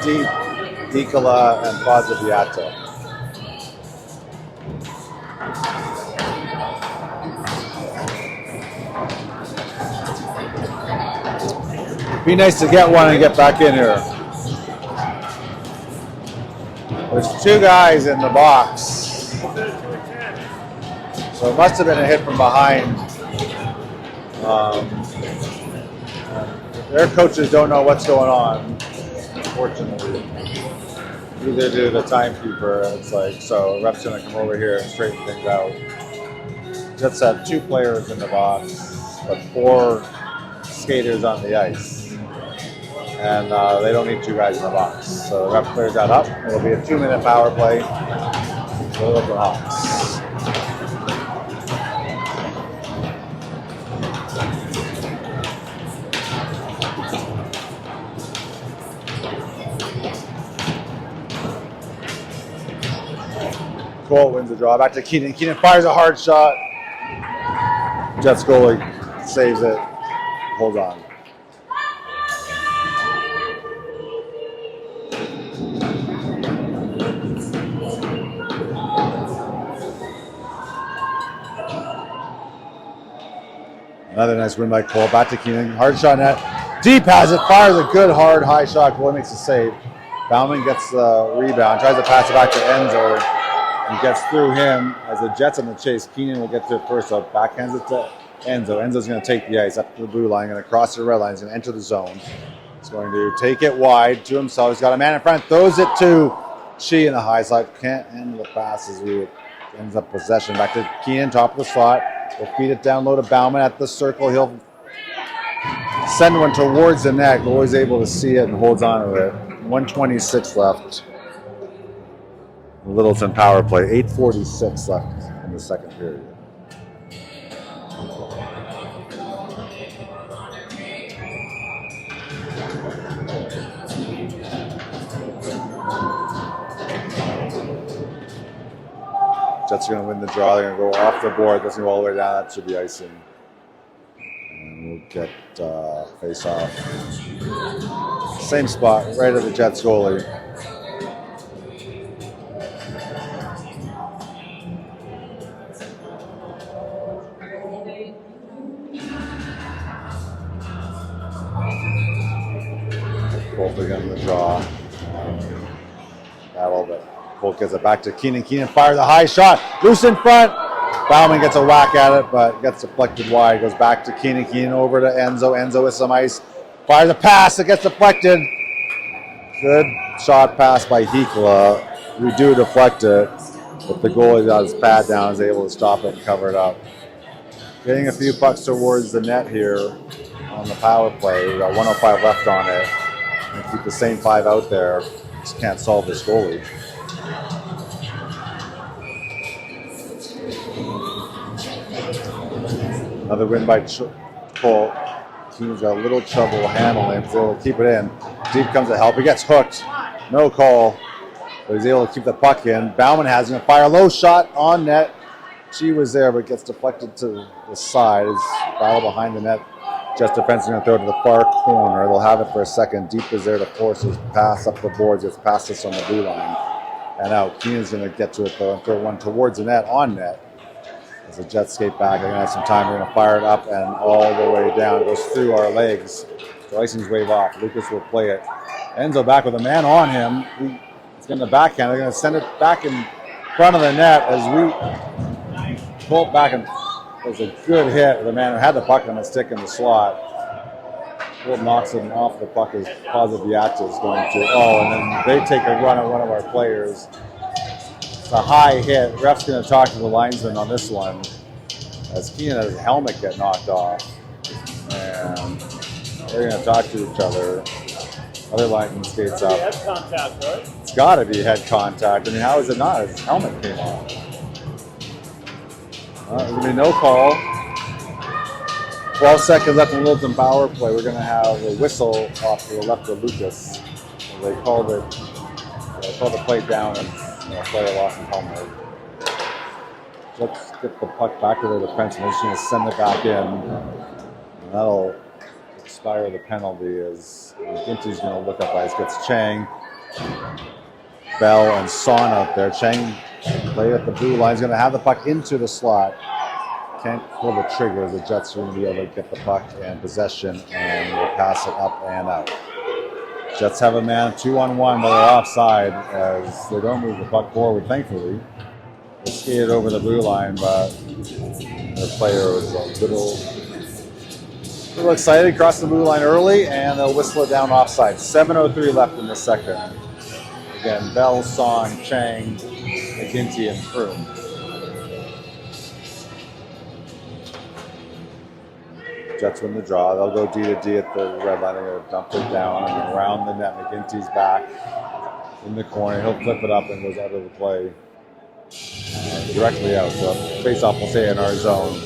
Deep, Hikola, and Fazaviata. Be nice to get one and get back in here. There's 2 guys in the box. So it must have been a hit from behind. Their coaches don't know what's going on, unfortunately. Neither do the timekeeper. It's like, so ref's going to come over here and straighten things out. Jets have 2 players in the box, but 4 skaters on the ice. And they don't need 2 guys in the box. So the ref clears that up. It'll be a 2-minute power play for the Littleton Hawks. Cole wins the draw. Back to Keenan. Keenan fires a hard shot. Jets goalie saves it. Hold on. Another nice win by Cole. Back to Keenan. Hard shot net. Deep has it. Fires a good, hard, high shot. Goalie makes a save. Bauman gets the rebound. Tries to pass it back to Enzo. And gets through him. As the Jets on the chase, Keenan will get to it first. So backhands it to Enzo. Enzo's going to take the ice up to the blue line. Going to cross the red line. He's going to enter the zone. He's going to take it wide to himself. He's got a man in front. Throws it to Chi in the high slot. Can't handle the pass as he ends up possession. Back to Keenan, top of the slot. He'll feed it down low to Bauman at the circle. He'll send one towards the net. Always able to see it and holds on to it. 1:26 left. Littleton power play. 8:46 left in the second period. Jets are going to win the draw. They're going to go off the board. Doesn't go all the way down. That should be icing. And we'll get face off. Same spot, right at the Jets goalie. Both again in the draw. Battle, but Colt gets it back to Keenan. Keenan fires a high shot. Loose in front. Bauman gets a whack at it, but gets deflected wide. Goes back to Keenan. Keenan over to Enzo. Enzo with some ice. Fires a pass. It gets deflected. Good shot pass by Hikla. We do deflect it, but the goalie got his pad down, is able to stop it and cover it up. Getting a few pucks towards the net here on the power play. We got 1:05 left on it. And keep the same 5 out there. Just can't solve this goalie. Another win by Cole. Team's got a little trouble handling. He's able to keep it in. Deep comes to help. He gets hooked. No call. But he's able to keep the puck in. Bauman has him. Fire a low shot on net. She was there, but gets deflected to the side. His battle behind the net. Jets defense is going to throw it to the far corner. They'll have it for a second. Deep is there to force his pass up the boards. It's past us on the blue line. And out. Keenan's going to get to it, though, and throw one towards the net, on net. As the Jets skate back, they're going to have some time. They're going to fire it up and all the way down. It goes through our legs. The icing's wave off. Lucas will play it. Enzo back with a man on him. He's going to backhand. They're going to send it back in front of the net as we pull it back. And it was a good hit. The man who had the puck on the stick in the slot. Will knocks him off the puck as Pozibiata is going to. Oh, and then they take a run at one of our players. It's a high hit. Ref's going to talk to the linesman on this one as Keenan had his helmet get knocked off. And they're going to talk to each other. Other lineman skates up. Head contact, right? It's got to be head contact. I mean, how is it not? His helmet came off. There's going to be no call. 12 seconds left in Littleton power play. We're going to have a whistle off to the left of Lucas. They called the play down and player lost his helmet. Let's get the puck back to the defenseman. He's going to send it back in. And that'll expire the penalty as Ginty's going to look up ice. Gets Chang, Bell, and Son out there. Chang play at the blue line. He's going to have the puck into the slot. Can't pull the trigger. The Jets are going to be able to get the puck and possession, and we'll pass it up and out. Jets have a man 2-on-1, but they're offside as they don't move the puck forward, thankfully. They skated over the blue line, but their player was a little excited, crossed the blue line early, and they'll whistle it down offside. 7:03 left in the second. Again, Bell, Song, Chang, McGinty, and Froome. Jets win the draw. They'll go D to D at the red line. They're going to dump it down and around the net. McGinty's back in the corner. He'll flip it up and goes out of the play. Directly out. So face off, we'll say, in our zone.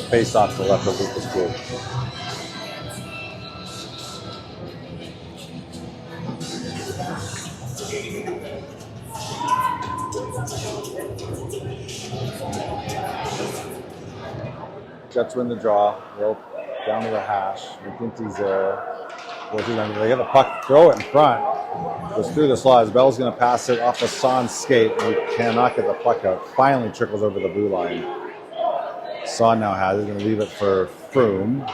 Face off to the left of Lucas Group. Jets win the draw. They'll down to the hash. McGinty's there. They get the puck, throw it in front. Goes through the slots. Bell's going to pass it off of Son's skate, and he cannot get the puck out. Finally trickles over the blue line. Son now has it. He's going to leave it for Froome.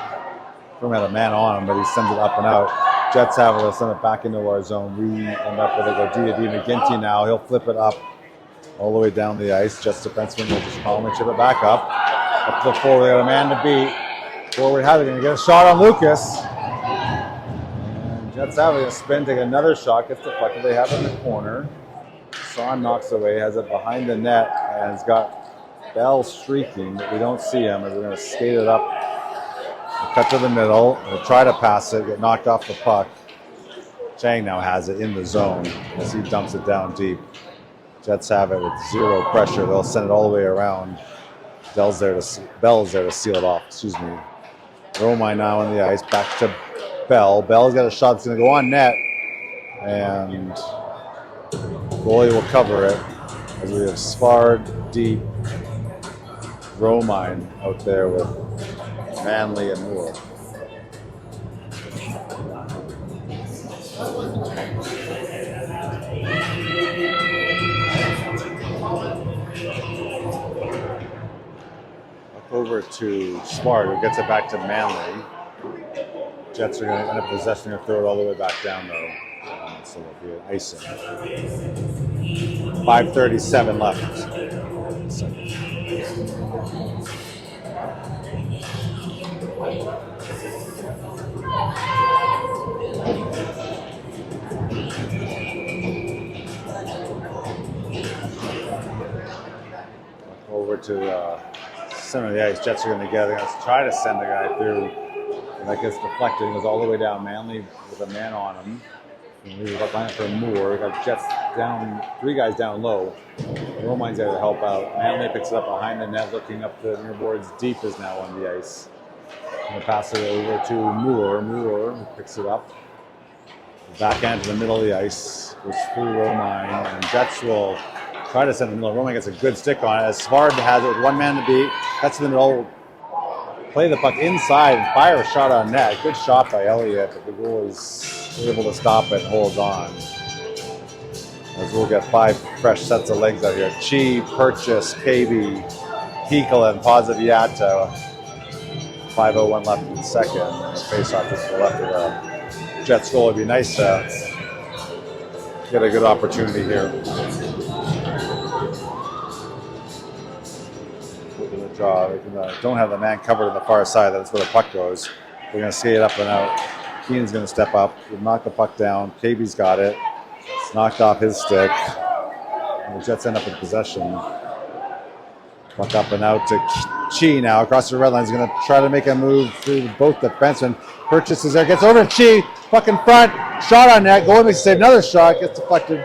Froome had a man on him, but he sends it up and out. Jets have it. They'll send it back into our zone. We end up with it. Go D to D. McGinty now. He'll flip it up all the way down the ice. Jets defenseman will just calmly chip it back up. Up to the forward. They got a man to beat. Forward have it. Going to get a shot on Lucas. Jets have it. Spin, take another shot. Gets deflected. They have it in the corner. Son knocks away. Has it behind the net. And has got Bell streaking, but we don't see him as they're going to skate it up. Cut to the middle. They'll try to pass it. Get knocked off the puck. Chang now has it in the zone as he dumps it down deep. Jets have it with zero pressure. They'll send it all the way around. Bell's there to seal it off. Excuse me. Romine now on the ice. Back to Bell. Bell's got a shot that's going to go on net. And goalie will cover it as we have Svard deep. Romine out there with Manley and Moore. Up over to Smart, who gets it back to Manley. Jets are going to end up possessing or throw it all the way back down, though. So it'll be an icing. 5:37 left. So. Over to center of the ice. Jets are going to get it. They're going to try to send the guy through. And that gets deflected. Goes all the way down. Manley with a man on him. And we got line for Moore. We got Jets down, 3 guys down low. Romine's there to help out. Manley picks it up behind the net, looking up the near boards. Deep is now on the ice. Going to pass it over to Moore. Moore picks it up. Backhand to the middle of the ice. Goes through Romine. And Jets will try to send the middle. Romine gets a good stick on it. As Svard has it with 1 man to beat. That's in the middle. Play the puck inside and fire a shot on net. Good shot by Elliott, but the goal is able to stop it and hold on. As we'll get 5 fresh sets of legs out here. Chi, Purchase, KB, Hikal, and Pozzoviato. 5:01 left in the second. Face off just to the left of the Jets goal. It'd be nice to get a good opportunity here. Draw. They don't have the man covered on the far side. That's where the puck goes. We're going to skate it up and out. Keenan's going to step up. We'll knock the puck down. KB's got it. It's knocked off his stick. And the Jets end up in possession. Puck up and out to Chi now. Across the red line. He's going to try to make a move through both defensemen. Purchase is there. Gets over to Chi. Puck in front. Shot on net. Goalie makes another shot. Gets deflected.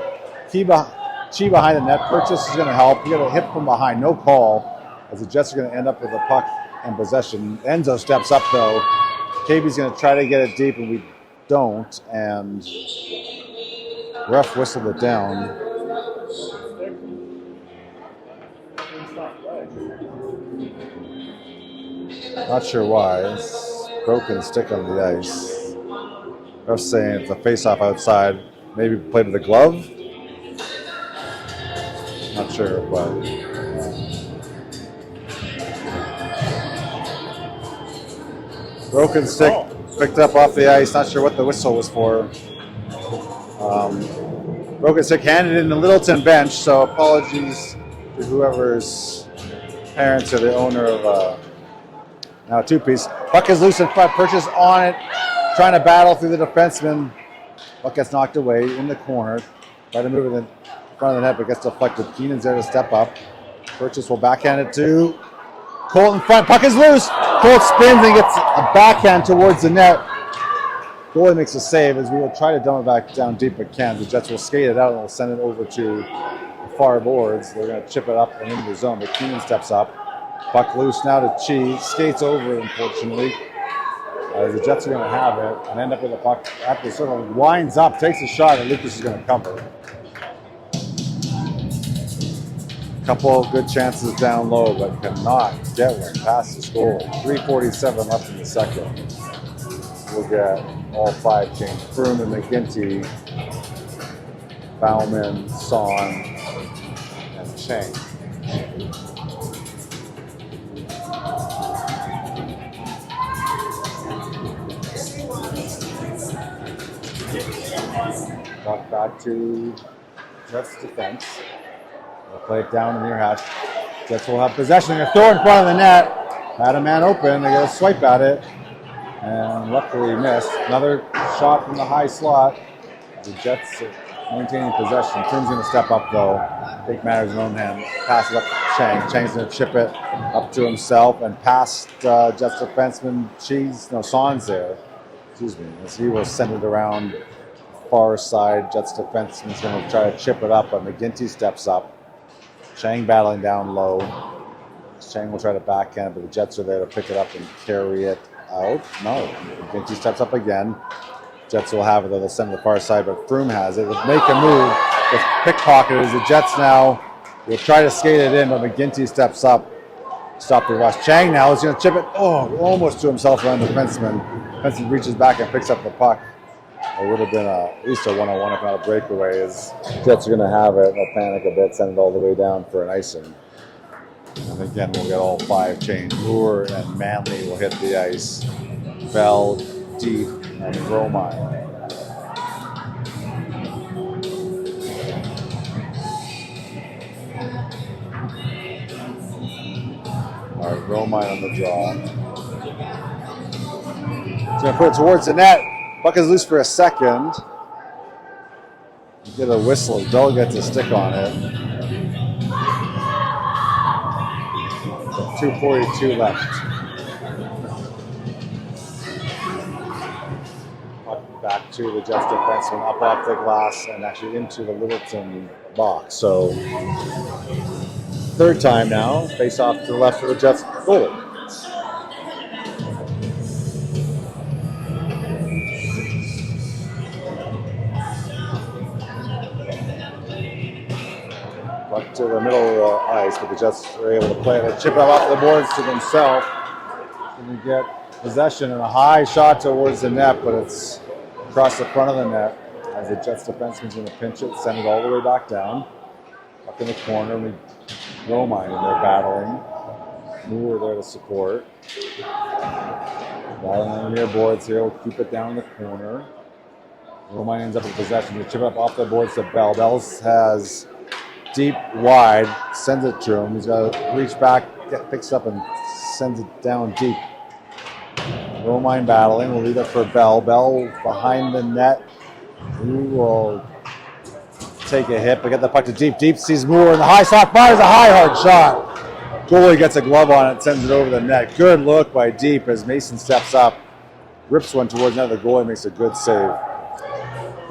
Chi behind the net. Purchase is going to help. You got a hit from behind. No call. As the Jets are going to end up with the puck and possession. Enzo steps up, though. KB's going to try to get it deep, and we don't. And ref whistled it down. Not sure why. It's broken stick on the ice. Ref saying it's a face-off outside. Maybe played with a glove. Not sure, but... broken stick picked up off the ice. Not sure what the whistle was for. Broken stick handed in the Littleton bench. So apologies to whoever's parents or the owner of now 2-piece. Puck is loose in front. Purchase on it. Trying to battle through the defenseman. Puck gets knocked away in the corner. Try to move it in front of the net, but gets deflected. Keenan's there to step up. Purchase will backhand it to Colt in front. Puck is loose. Colt spins and gets a backhand towards the net. Goalie makes a save as we will try to dump it back down deep but can't. The Jets will skate it out and will send it over to the far boards. They're going to chip it up and into the zone, but Keenan steps up. Puck loose now to Chi. Skates over, unfortunately. The Jets are going to have it and end up with the puck after sort of winds up, takes a shot, and Lucas is going to cover. Couple of good chances down low, but cannot get one past the score. 3:47 left in the second. We'll get all 5 changed. Froome and McGinty, Bauman, Son, and Chang. Puck back to Jets defense. They'll play it down in near hash. Jets will have possession. They're going to throw it in front of the net. Had a man open. They get a swipe at it. And luckily missed. Another shot from the high slot. The Jets are maintaining possession. Froome's going to step up though. Take matters in his own hand. Pass it up to Chang. Chang's going to chip it up to himself and past Jets defenseman Son's there. Excuse me. As he will send it around far side. Jets defenseman's going to try to chip it up, but McGinty steps up. Chang battling down low. Chang will try to backhand, but the Jets are there to pick it up and carry it out. No, McGinty steps up again. Jets will have it, though. They'll send it to the far side, but Froome has it. They'll make a move. It's pickpocketed as the Jets now will try to skate it in, but McGinty steps up. Stop the rush. Chang now is going to chip it. Oh, almost to himself around the defenseman. Defenseman reaches back and picks up the puck. It would have been at least a one-on-one, if not a breakaway, as Jets are going to have it. They'll panic a bit, send it all the way down for an icing. And again, we'll get all 5 changed. Moore and Manley will hit the ice. Bell, Deep, and Romine. All right, Romine on the draw. He's going to put it towards the net. Puck is loose for a second. You get a whistle. Bell gets a stick on it. 2:42 left. Puck back to the Jets defenseman, up off the glass and actually into the Littleton box. So, third time now. Face off to the left of the Jets goal. Puck to the middle of the ice, but the Jets are able to play it. They chip it off the boards to themselves. And we get possession and a high shot towards the net, but it's across the front of the net as the Jets defenseman's going to pinch it, send it all the way back down. Up in the corner, Romine and they're battling. Moore there to support. Battling on the near boards here, we'll keep it down in the corner. Romine ends up with possession. We chip it up off the boards to Bell. Bell has deep, wide, sends it to him. He's got to reach back, picks up and sends it down deep. Romine battling. We'll leave it for Bell. Bell behind the net. He will take a hit, but get the puck to deep. Deep sees Moore, and the high slot fires a high, hard shot. Goalie gets a glove on it, sends it over the net. Good look by Deep as Mason steps up, rips one towards net. The goalie makes a good save.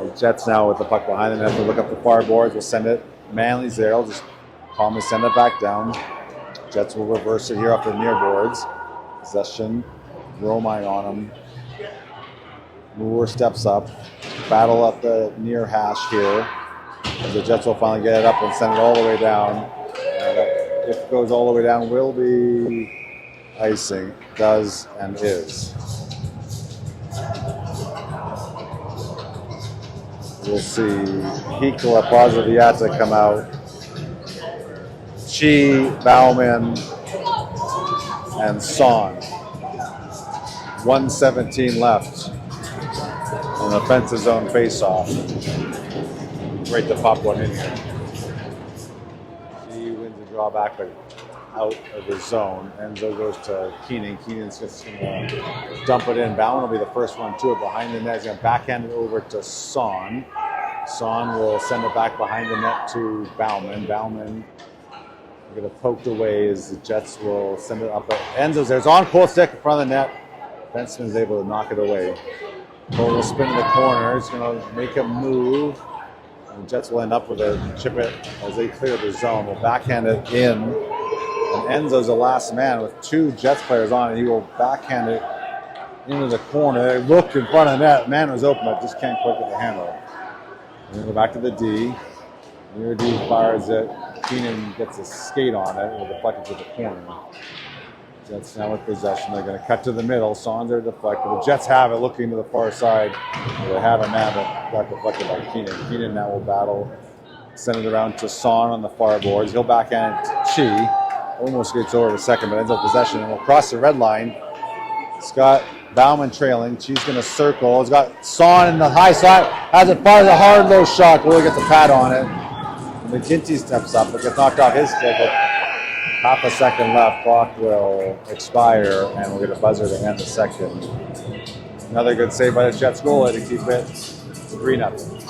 The Jets now with the puck behind the net. They'll look up the far boards. We'll send it. Manley's there. I'll just calmly send it back down. Jets will reverse it here off the near boards. Possession. Romine on him. Moore steps up. Battle up the near hash here. The Jets will finally get it up and send it all the way down. If it goes all the way down, will be icing. Does and is. We'll see Hikla, Pozzoviata come out. Chi, Bauman, and Son. 1:17 left. An offensive zone face-off. Great to pop one in here. He wins the drawback, but out of the zone. Enzo goes to Keenan. Keenan's just going to dump it in. Bauman will be the first one to it behind the net. He's going to backhand it over to Son. Son will send it back behind the net to Bauman. Bauman We're going to poke away as the Jets will send it up. Enzo's there. It's on cold stick in front of the net. Fenceman's able to knock it away. Cole will spin in the corner. He's going to make a move. And the Jets will end up with a chip it as they clear the zone. We'll backhand it in. And Enzo's the last man with two Jets players on it. He will backhand it into the corner. They looked in front of the net. Man was open, but just can't quite get the handle. And then go back to the D. Near D fires it. Keenan gets a skate on it. It will deflect it to the corner. Jets now with possession. They're going to cut to the middle. Son's there deflected. The Jets have it looking to the far side. They have a man that got deflected by Keenan. Keenan now will battle. Send it around to Son on the far boards. He'll backhand it to Chi. Almost gets over the second, but ends up possession. And will cross the red line. Scott Bauman trailing. Chi's going to circle. He's got Son in the high side. Has it fires a hard low shot. Will gets a pad on it. McGinty steps up, but gets knocked off his stick. Half a second left. Clock will expire, and we'll get a buzzer to end the second. Another good save by the Jets goalie to keep it 3-0.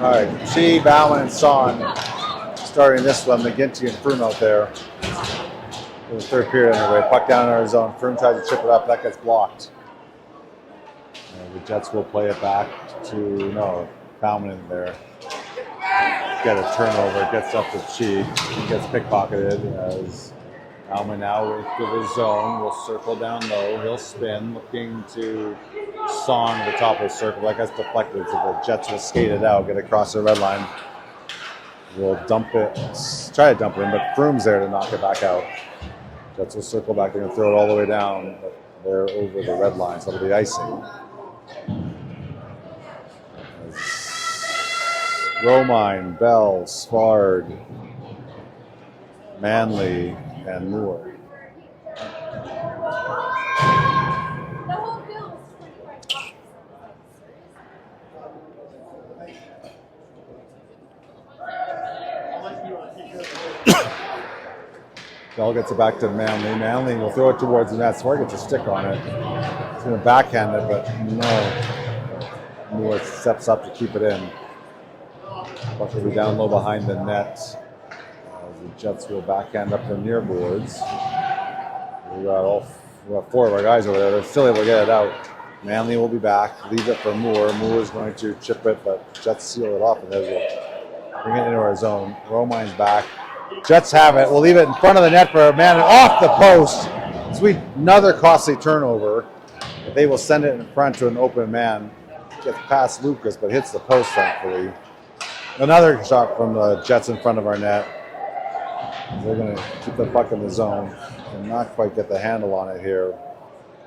All right, Chi, Bauman, and Son starting this one. McGinty and Froome out there. In the third period anyway. Puck down in our zone. Froome tries to chip it up. That gets blocked. And the Jets will play it back to, Bauman in there. Get a turnover. It gets up to Chi. He gets pickpocketed as Bauman now into the zone. Will circle down low. He'll spin, looking to Son at the top of the circle. That gets deflected, so the Jets will skate it out, get across the red line. We'll try to dump it in, but Froome's there to knock it back out. Jets will circle back. They're going to throw it all the way down, but they're over the red line, so it'll be icing. Romine, Bell, Svard, Manley, and Moore. Bell gets it back to Manley. Manley will throw it towards the net. Swart gets a stick on it. He's going to backhand it, but no. Moore steps up to keep it in. Puck will be down low behind the net. The Jets will backhand up the near boards. We got four of our guys over there. They're still able to get it out. Manley will be back. Leave it for Moore. Moore is going to chip it, but Jets seal it off, and they'll bring it into our zone. Romine's back. Jets have it. We'll leave it in front of the net for a man off the post. Sweet, another costly turnover. They will send it in front to an open man. Gets past Lucas, but hits the post, thankfully. Another shot from the Jets in front of our net. They're going to keep the puck in the zone and not quite get the handle on it here.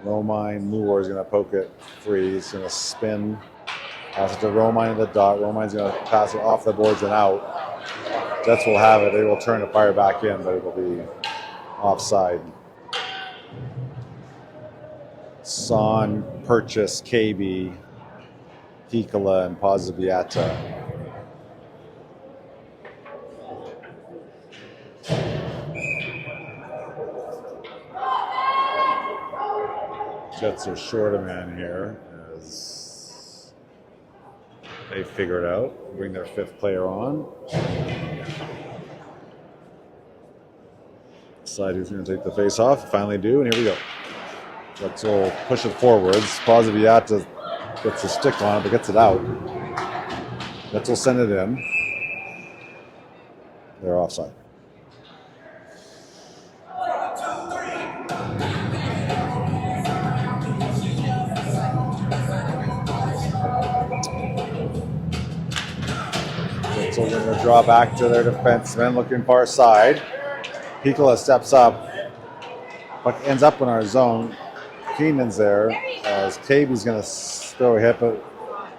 Romine, Moore is going to poke it free. He's going to spin. Pass it to Romine in the dot. Romine's going to pass it off the boards and out. Jets will have it. They will turn the fire back in, but it will be offside. Son, Purchase, KB, Piccola, and Pozzoviata. Jets are short a man here as they figure it out. Bring their fifth player on. Decide who's going to take the face off. Finally do, and here we go. Jets will push it forwards. Poziviata gets a stick on it, but gets it out. Jets will send it in. They're offside. Jets are going to draw back to their defensemen, looking far side. Pikola steps up. Puck ends up in our zone. Keenan's there as Cavy's going to throw a hit, but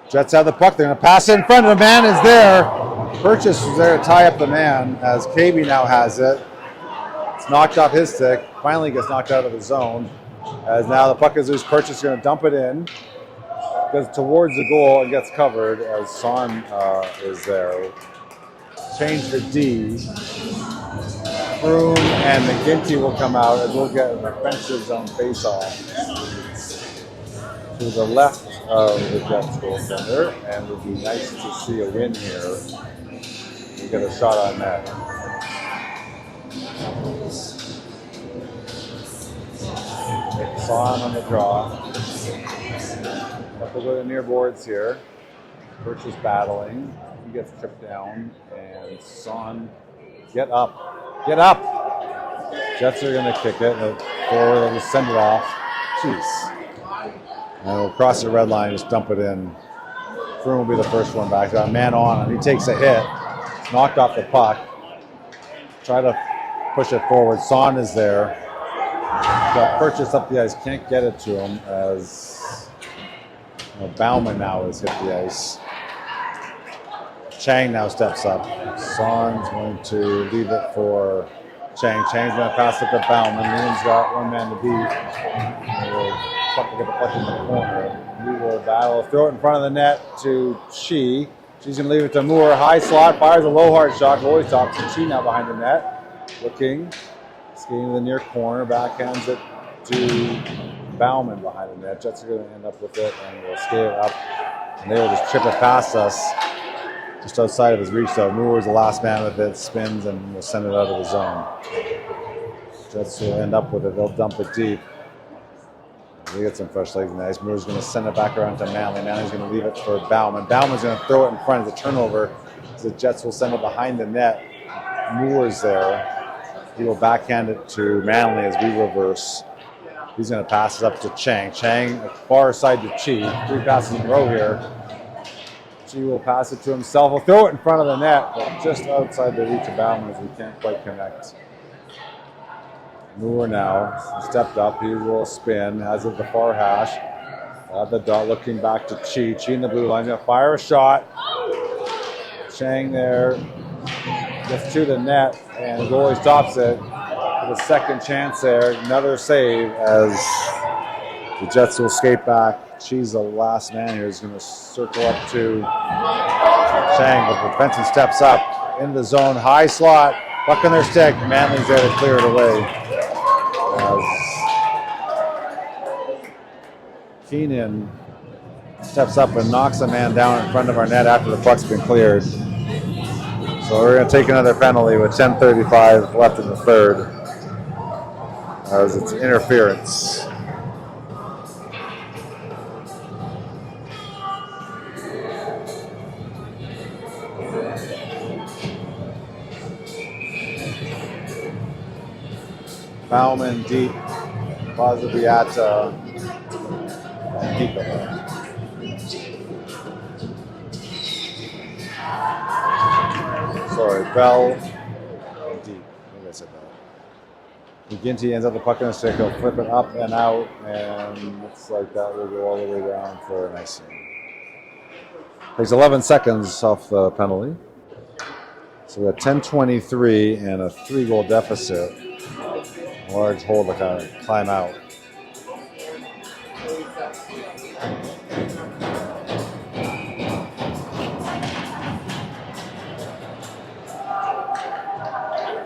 Jets have the puck. They're going to pass it in front of the man is there. Purchase was there to tie up the man as Cavey now has it. It's knocked off his stick. Finally gets knocked out of the zone as now the puck is loose. Purchase is going to dump it in. Goes towards the goal and gets covered as Son is there. Change to D. Froome and McGinty will come out as we'll get an offensive zone face-off to the left of the Jets goaltender, and it would be nice to see a win here. We get a shot on net. Son on the draw. We'll go to near boards here. Birch is battling. He gets tripped down, and Son, get up. Get up! Jets are going to kick it. Forward, they'll just send it off. Jeez. And we'll cross the red line, just dump it in. Froome will be the first one back. Got a man on him. He takes a hit. It's knocked off the puck. Try to push it forward. Son is there. Got Purchase up the ice. Can't get it to him as Bauman now has hit the ice. Chang now steps up. Son's going to leave it for Chang. Chang's going to pass it to Bauman. Newman's got one man to beat. We'll get the puck in the corner. We will battle. Throw it in front of the net to Chi. She's going to leave it to Moore. High slot. Fires a low hard shot. Goalie stops. Chi now behind the net. Looking. Skating to the near corner. Backhands it to Bauman behind the net. Jets are going to end up with it, and we'll skate it up. And they will just chip it past us. Just outside of his reach, though. Moore's the last man with it, spins, and will send it out of the zone. Jets will end up with it. They'll dump it deep. They get some fresh legs in the ice. Moore's going to send it back around to Manley. Manley's going to leave it for Bauman. Bauman's going to throw it in front of the turnover. The Jets will send it behind the net. Moore's there. He will backhand it to Manley as we reverse. He's going to pass it up to Chang. Chang, far side to Chi. 3 passes in a row here. Chi will pass it to himself. He'll throw it in front of the net, but just outside the reach of Bauman as we can't quite connect. Moore now stepped up. He will spin. Has it the far hash. At the dot, looking back to Chi. Chi in the blue line. Going to fire a shot. Chang there. Gets to the net, and the goalie stops it. For the second chance there. Another save as the Jets will skate back. Chi's the last man here. He's going to circle up to Chang, but the defenseman steps up into the zone. High slot. Puck on their stick. Manley's there to clear it away. As Keenan steps up and knocks a man down in front of our net after the puck's been cleared. So we're going to take another penalty with 10:35 left in the third, as it's interference. Bauman deep, Poziviata, and Pikola. Sorry, Bell, deep. I think I said that. McGinty ends up the puck in the stick. He'll flip it up and out, and looks like that will go all the way down for an icing. Takes 11 seconds off the penalty. So we got 10:23 and a 3-goal deficit. A large hole to kind of climb out.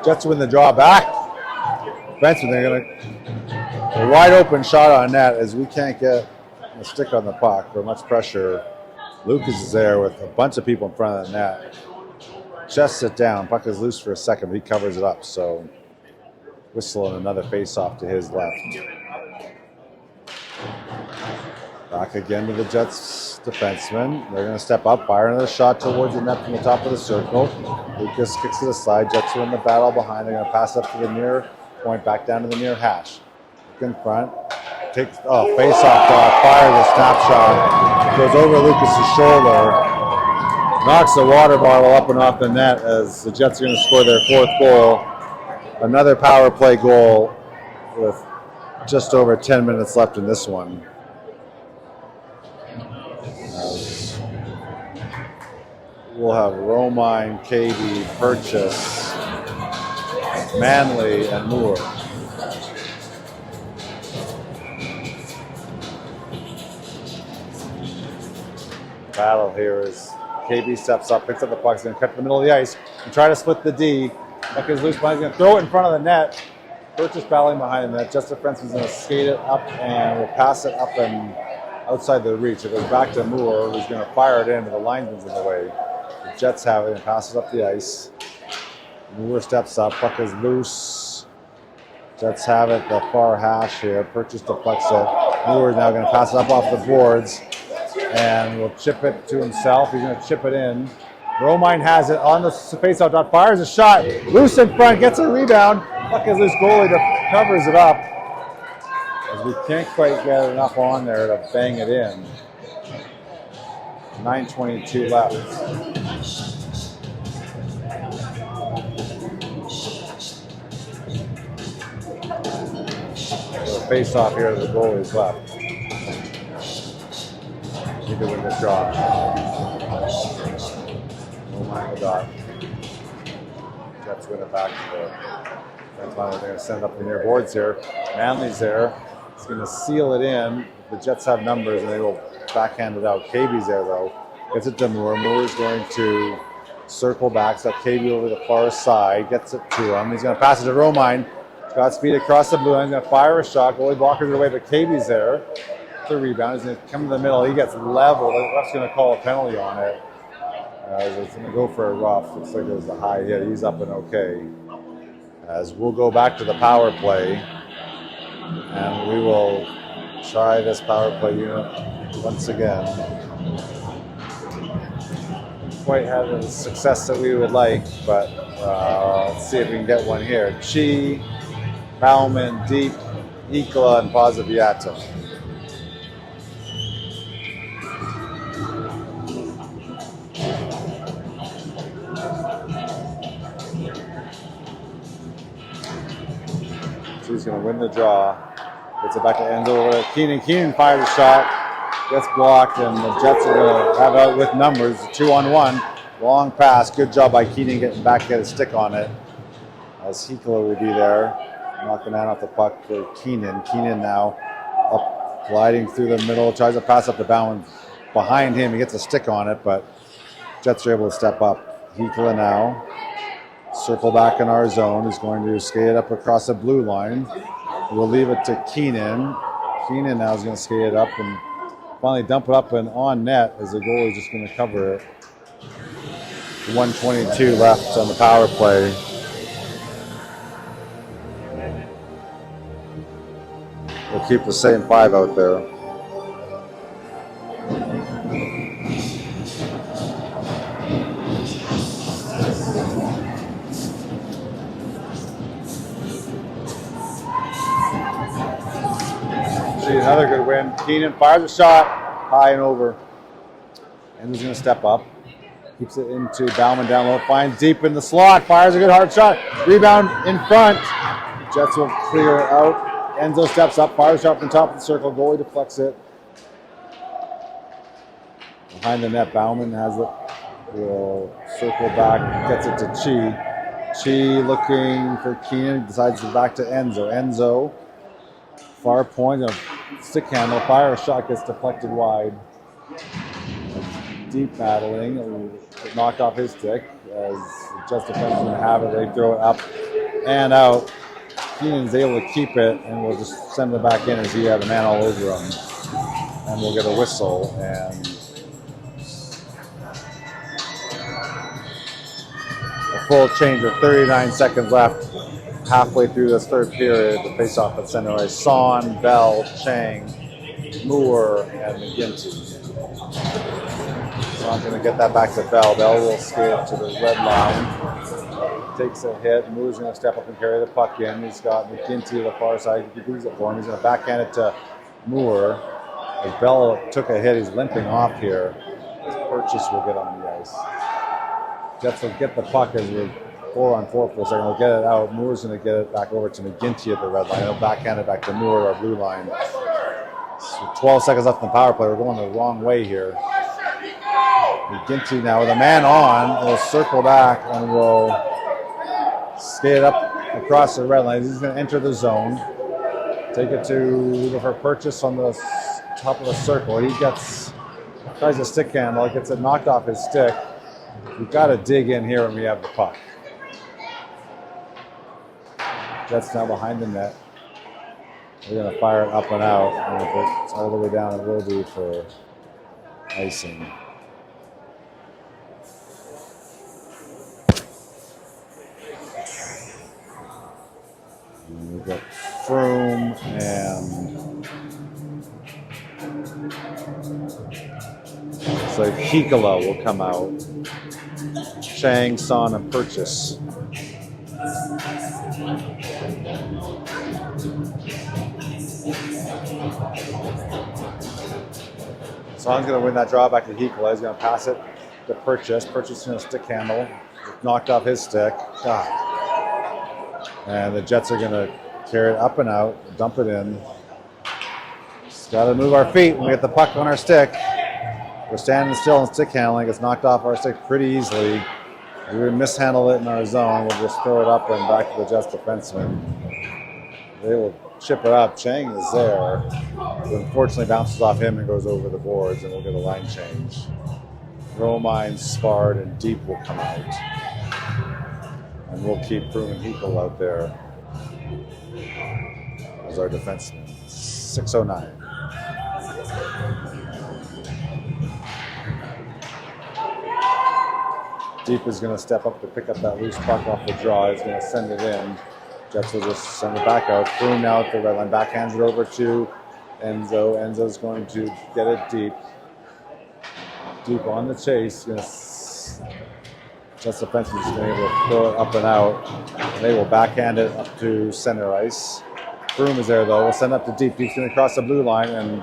Jets win the draw back. Benson, they're going to a wide open shot on net as we can't get a stick on the puck for much pressure. Lucas is there with a bunch of people in front of the net. Chests it down. Puck is loose for a second, but he covers it up. So Whistle and another face-off to his left. Back again to the Jets defenseman. They're going to step up, fire another shot towards the net from the top of the circle. Lucas kicks it aside. Jets are in the battle behind. They're going to pass up to the near point, back down to the near hash. Look in front. Takes face-off dot, fires a snapshot. Goes over Lucas's shoulder. Knocks the water bottle up and off the net as the Jets are going to score their 4th goal. Another power play goal with just over 10 minutes left in this one. We'll have Romine, KB, Purchase, Manley, and Moore. Battle here is KB steps up, picks up the puck, he's going to cut to the middle of the ice and try to split the D. Puck is loose, but he's going to throw it in front of the net. Purchase battling behind the net. Just defense is going to skate it up and will pass it up and outside the reach. It goes back to Moore, who's going to fire it in, but the lineman's in the way. The Jets have it and passes up the ice. Moore steps up, puck is loose. Jets have it, the far hash here. Purchase deflects it. Moore is now going to pass it up off the boards and will chip it to himself. He's going to chip it in. Romine has it on the faceoff dot, fires a shot, loose in front, gets a rebound. Puck is loose, goalie covers it up. As we can't quite get enough on there to bang it in. 9:22 left. So face off here to the goalie's left. Need to win this draw. Romine the dot. Jets win it back to the defense line. They're going to send up the near boards here. Manley's there. He's going to seal it in. The Jets have numbers and they will backhand it out. KB's there though. Gets it to Moore. Moore's going to circle back. So KB over the far side. Gets it to him. He's going to pass it to Romine. Got speed across the blue line. He's going to fire a shot. Goalie blockers it away, but KB's there. The rebound. He's going to come to the middle. He gets leveled. The ref's going to call a penalty on it. It's going to go for a rough. Looks like it was a high hit. He's up and okay. As we'll go back to the power play. And we will try this power play unit once again. Quite have the success that we would like, but let's see if we can get one here. Chi, Bauman, Deep, Ikla, and Pozzoviato. She's going to win the draw. Gets it back to Enzo over to Keenan. Keenan fires a shot. Gets blocked, and the Jets are going to have out with numbers. 2-on-1. Long pass. Good job by Keenan getting back, get a stick on it. As Hikla will be there. Knock the man off the puck for Keenan. Keenan now up, gliding through the middle. Tries to pass up the bound behind him. He gets a stick on it, but Jets are able to step up. Hikla now. Circle back in our zone. He's going to skate it up across the blue line. We'll leave it to Keenan. Keenan now is going to skate it up and finally dump it up and on net as the goalie is just going to cover it. 1:22 left on the power play. We'll keep the same 5 out there. Another good win. Keenan fires a shot high and over. And he's going to step up. Keeps it into Bauman down low. Finds deep in the slot. Fires a good hard shot. Rebound in front. Jets will clear it out. Enzo steps up. Fires a shot from top of the circle. Goalie deflects it. Behind the net, Bauman has it. Will circle back. Gets it to Chi. Chi looking for Keenan. Decides to back to Enzo. Enzo. Far point of stick handle, fire a shot, gets deflected wide. Deep battling, knocked off his stick as just defensemen have it. They throw it up and out. Keenan's able to keep it, and we'll just send it back in as he had a man all over him. And we'll get a whistle and a full change with 39 seconds left. halfway through this third period, the face-off at center ice. Son, Bell, Chang, Moore, and McGinty. Son's going to get that back to Bell. Bell will skate to the red line. Takes a hit. Moore's going to step up and carry the puck in. He's got McGinty to the far side. He leaves it for him. He's going to backhand it to Moore. As Bell took a hit, he's limping off here. His Purchase will get on the ice. Jets will get the puck as we're 4-on-4 for a second. We'll get it out. Moore's going to get it back over to McGinty at the red line. He'll backhand it back to Moore, our blue line. So 12 seconds left in the power play. We're going the wrong way here. McGinty now with a man on. We'll circle back and we'll skate up across the red line. He's going to enter the zone. Take it to for Purchase on the top of the circle. He tries a stick handle. Gets it knocked off his stick. We've got to dig in here when we have the puck. Jets now behind the net. We're going to fire it up and out. And if it's all the way down, it will be for icing. And we've got Froome and so Hikola will come out. Chang, Son, and Purchase. Son's going to win that draw back to Hikola. He's going to pass it to Purchase. Purchase is going to stick handle. Knocked off his stick. And the Jets are going to carry it up and out, dump it in. Just got to move our feet when we get the puck on our stick. We're standing still and stick handling. It's knocked off our stick pretty easily. We would mishandle it in our zone. We'll just throw it up and back to the Jets defenseman. They will chip it up. Chang is there. But unfortunately bounces off him and goes over the boards, and we'll get a line change. Romine, Spard, and Deep will come out. And we'll keep Froome and Hikola out there as our defenseman. 6:09. Deep is going to step up to pick up that loose puck off the draw. He's going to send it in. Jets will just send it back out. Froome now at the red line. Backhands it over to Enzo. Enzo's going to get it deep. Deep on the chase. Jets defenseman is going to be able to throw it up and out. They will backhand it up to center ice. Froome is there though. We'll send it up to Deep. Deep's going to cross the blue line, and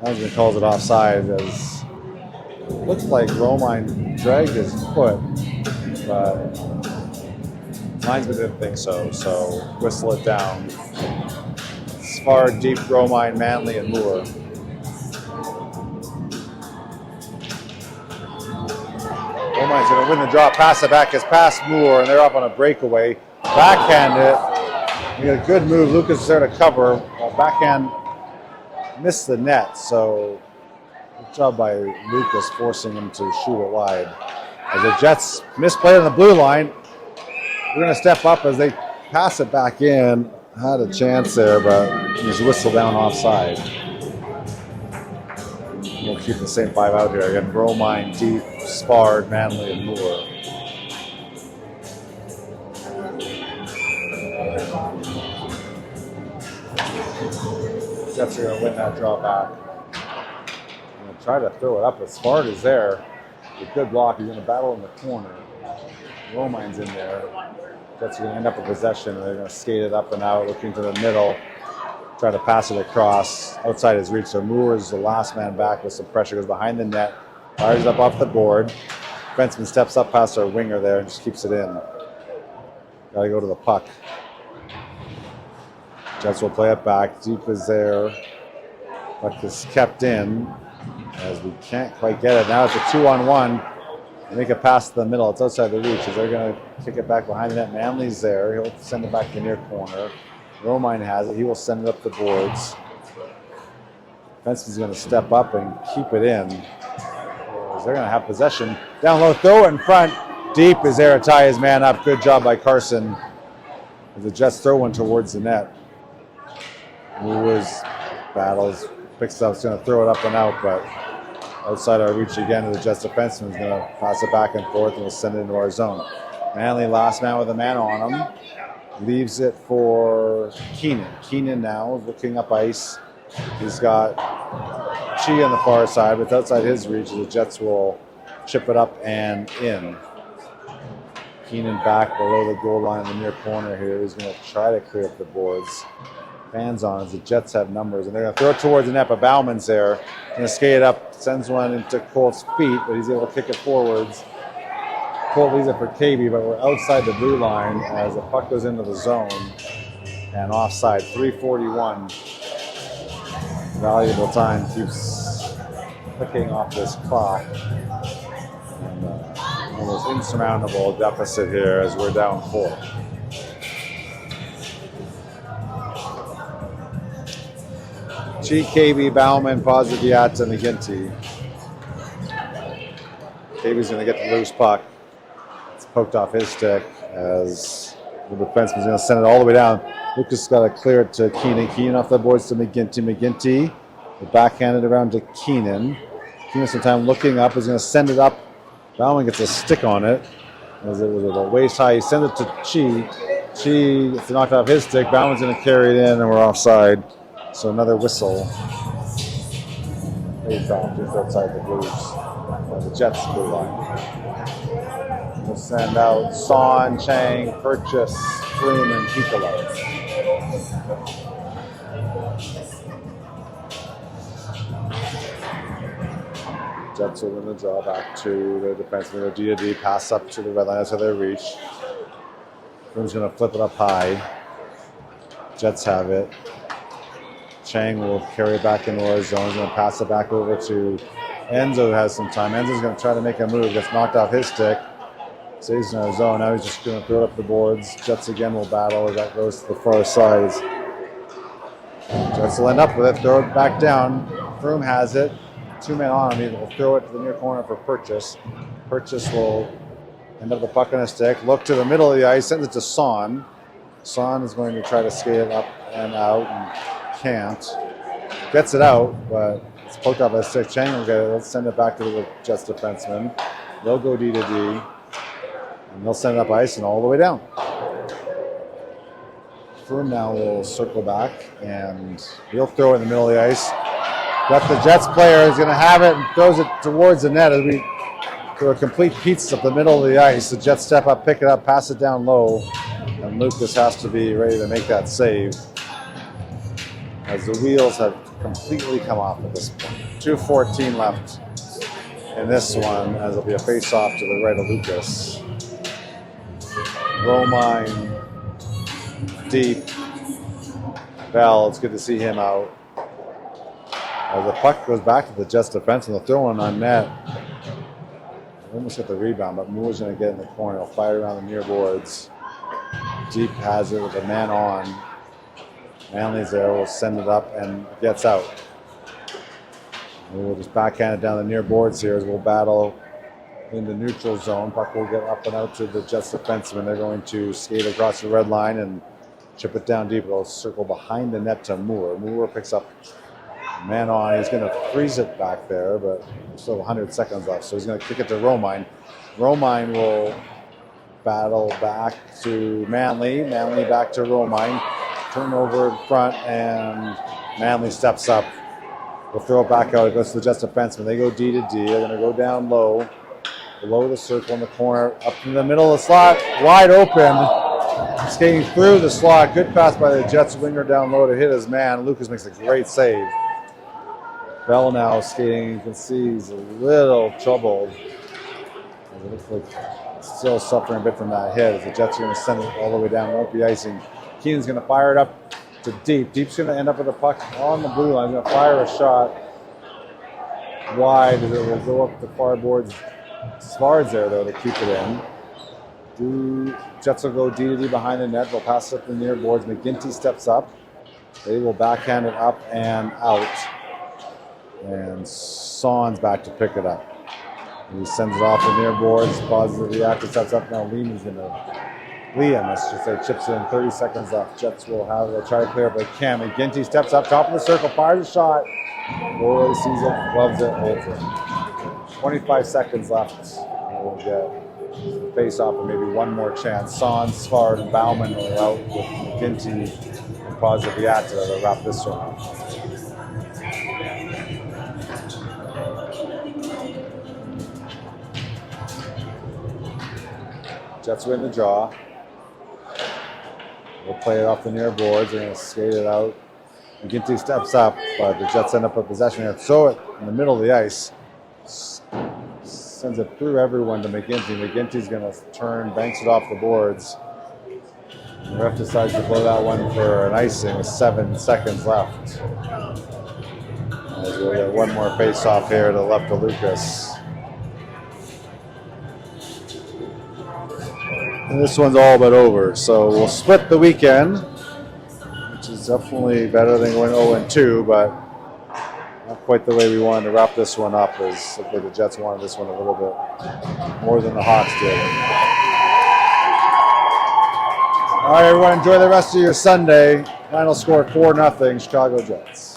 Management calls it offside as looks like Romine dragged his foot, but linesman didn't think so, so whistle it down. It's far, Deep, Romine, Manley, and Moore. Romine's going to win the draw, pass it back, it's past Moore, and they're up on a breakaway. Backhand it. We got a good move. Lucas is there to cover. Backhand missed the net, so good job by Lucas forcing him to shoot it wide. As the Jets misplayed on the blue line, we're going to step up as they pass it back in. Had a chance there, but he was whistled down offside. We'll keep the same five out here. Again, Romine, Deep, Spard, Manley, and Moore. Jets are going to win that draw back. I'm going to try to throw it up, but Spard is there. A good block. He's going to battle in the corner. Romine's in there. Jets are going to end up with possession. They're going to skate it up and out, looking to the middle, try to pass it across outside his reach. So Moore is the last man back with some pressure. Goes behind the net, fires up off the board. Defenseman steps up past our winger there and just keeps it in. Got to go to the puck. Jets will play it back. Deep is there. Puck is kept in as we can't quite get it. Now it's a 2-on-1. They make it past the middle. It's outside the reach. As they're going to kick it back behind the net. Manley's there. He'll send it back to the near corner. Romine has it. He will send it up the boards. Defenseman's going to step up and keep it in. They're going to have possession. Down low, throw it in front. Deep is there to tie his man up. Good job by Carson. As the Jets throw one towards the net. Moores battles, picks it up, is going to throw it up and out, but outside our reach again. The Jets defenseman is going to pass it back and forth and we'll send it into our zone. Manley last man with a man on him. Leaves it for Keenan. Keenan now looking up ice. He's got Chi on the far side, but it's outside his reach. The Jets will chip it up and in. Keenan back below the goal line in the near corner here. He's going to try to clear up the boards. Fans on as the Jets have numbers, and they're going to throw it towards the net, but Bauman's there. Going to skate it up, sends one into Colt's feet, but he's able to kick it forwards. Colt leaves it for KB, but we're outside the blue line as the puck goes into the zone and offside. 3:41. Valuable time keeps clicking off this clock. And almost insurmountable deficit here as we're down 4. G, KB, Bauman, Pozzoviata, and McGinty. KB's going to get the loose puck. It's poked off his stick as the defenseman's going to send it all the way down. Lucas got to clear it to Keenan. Keenan off the boards to McGinty. McGinty backhanded around to Keenan. Keenan some time looking up. He's going to send it up. Bauman gets a stick on it as it was about waist high. He sends it to Chi. Chi gets knocked off his stick. Bauman's going to carry it in, and we're offside. So another whistle. Face off just outside the Blues. The Jets blue line. We'll send out Son, Chang, Purchase, Froome, and Piccolo. Jets are going to draw back to their defenseman. Their D pass up to the red line. That's how they reach. Froome's going to flip it up high. Jets have it. Chang will carry it back into our zone. He's going to pass it back over to Enzo, who has some time. Enzo's going to try to make a move. Gets knocked off his stick. Stays in our zone. Now he's just going to throw it up the boards. Jets again will battle. That goes to the far side. Jets will end up with it. Throw it back down. Froome has it. 2 men on him. He will throw it to the near corner for Purchase. Purchase will end up the puck on his stick. Look to the middle of the ice. Sends it to Son. Son is going to try to skate it up and out. And can't. Gets it out, but it's poked off his stick. Chang will get it. Let's send it back to the Jets defenseman. They'll go D to D. And they'll send it up ice and all the way down. Froome now will circle back and he'll throw it in the middle of the ice. Got the Jets player who's going to have it and throws it towards the net as we do a complete pizza up the middle of the ice. The Jets step up, pick it up, pass it down low, and Lucas has to be ready to make that save as the wheels have completely come off at this point. 2:14 left in this one as it'll be a face-off to the right of Lucas. Romine, deep. Bell, it's good to see him out. As the puck goes back to the Jets defense and they'll throw one on net. Almost got the rebound, but Moore's going to get in the corner. He'll fire around the near boards. Deep has it with a man on. Manley's there, will send it up and gets out. We'll just backhand it down the near boards here as we'll battle in the neutral zone. Puck will get up and out to the Jets defenseman. They're going to skate across the red line and chip it down deep. It'll circle behind the net to Moore. Moore picks up man on. He's going to freeze it back there, but still 100 seconds left. So he's going to kick it to Romine. Romine will battle back to Manley. Manley back to Romine. Turnover in front, and Manley steps up. We'll throw it back out. It goes to the Jets defenseman. They go D to D. They're going to go down low, below the circle in the corner, up in the middle of the slot, wide open, skating through the slot. Good pass by the Jets winger down low to hit his man. Lucas makes a great save. Bell now skating. You can see he's a little troubled. It looks like he's still suffering a bit from that hit as the Jets are going to send it all the way down. Won't be icing. Keenan's going to fire it up to Deep. Deep's going to end up with a puck on the blue line. He's going to fire a shot wide. It will go up the far boards. Svards there, though, to keep it in. Jets will go D to D behind the net. They'll pass up the near boards. McGinty steps up. They will backhand it up and out. And Son's back to pick it up. He sends it off the near boards. Pauses the reactor, steps up. Now Liam, I should say, chips in. 30 seconds left. Jets will have it. They'll try to clear it, but Cam McGinty steps up, top of the circle, fires a shot. Boy, sees it, loves it, holds it. 25 seconds left. We'll get face off and maybe one more chance. Son, Svard, and Bauman are out with McGinty and Pozibiata to wrap this one up. Jets win the draw. We'll play it off the near boards. They're going to skate it out. McGinty steps up, but the Jets end up with possession. They throw it in the middle of the ice. Sends it through everyone to McGinty. McGinty's going to turn, banks it off the boards. The ref decides to blow that one for an icing with 7 seconds left. As we'll get one more face-off here to the left of Lucas. And this one's all but over. So we'll split the weekend, which is definitely better than going 0-2, but not quite the way we wanted to wrap this one up. As looked like the Jets wanted this one a little bit more than the Hawks did. All right, everyone, enjoy the rest of your Sunday. Final score 4-0, Chicago Jets.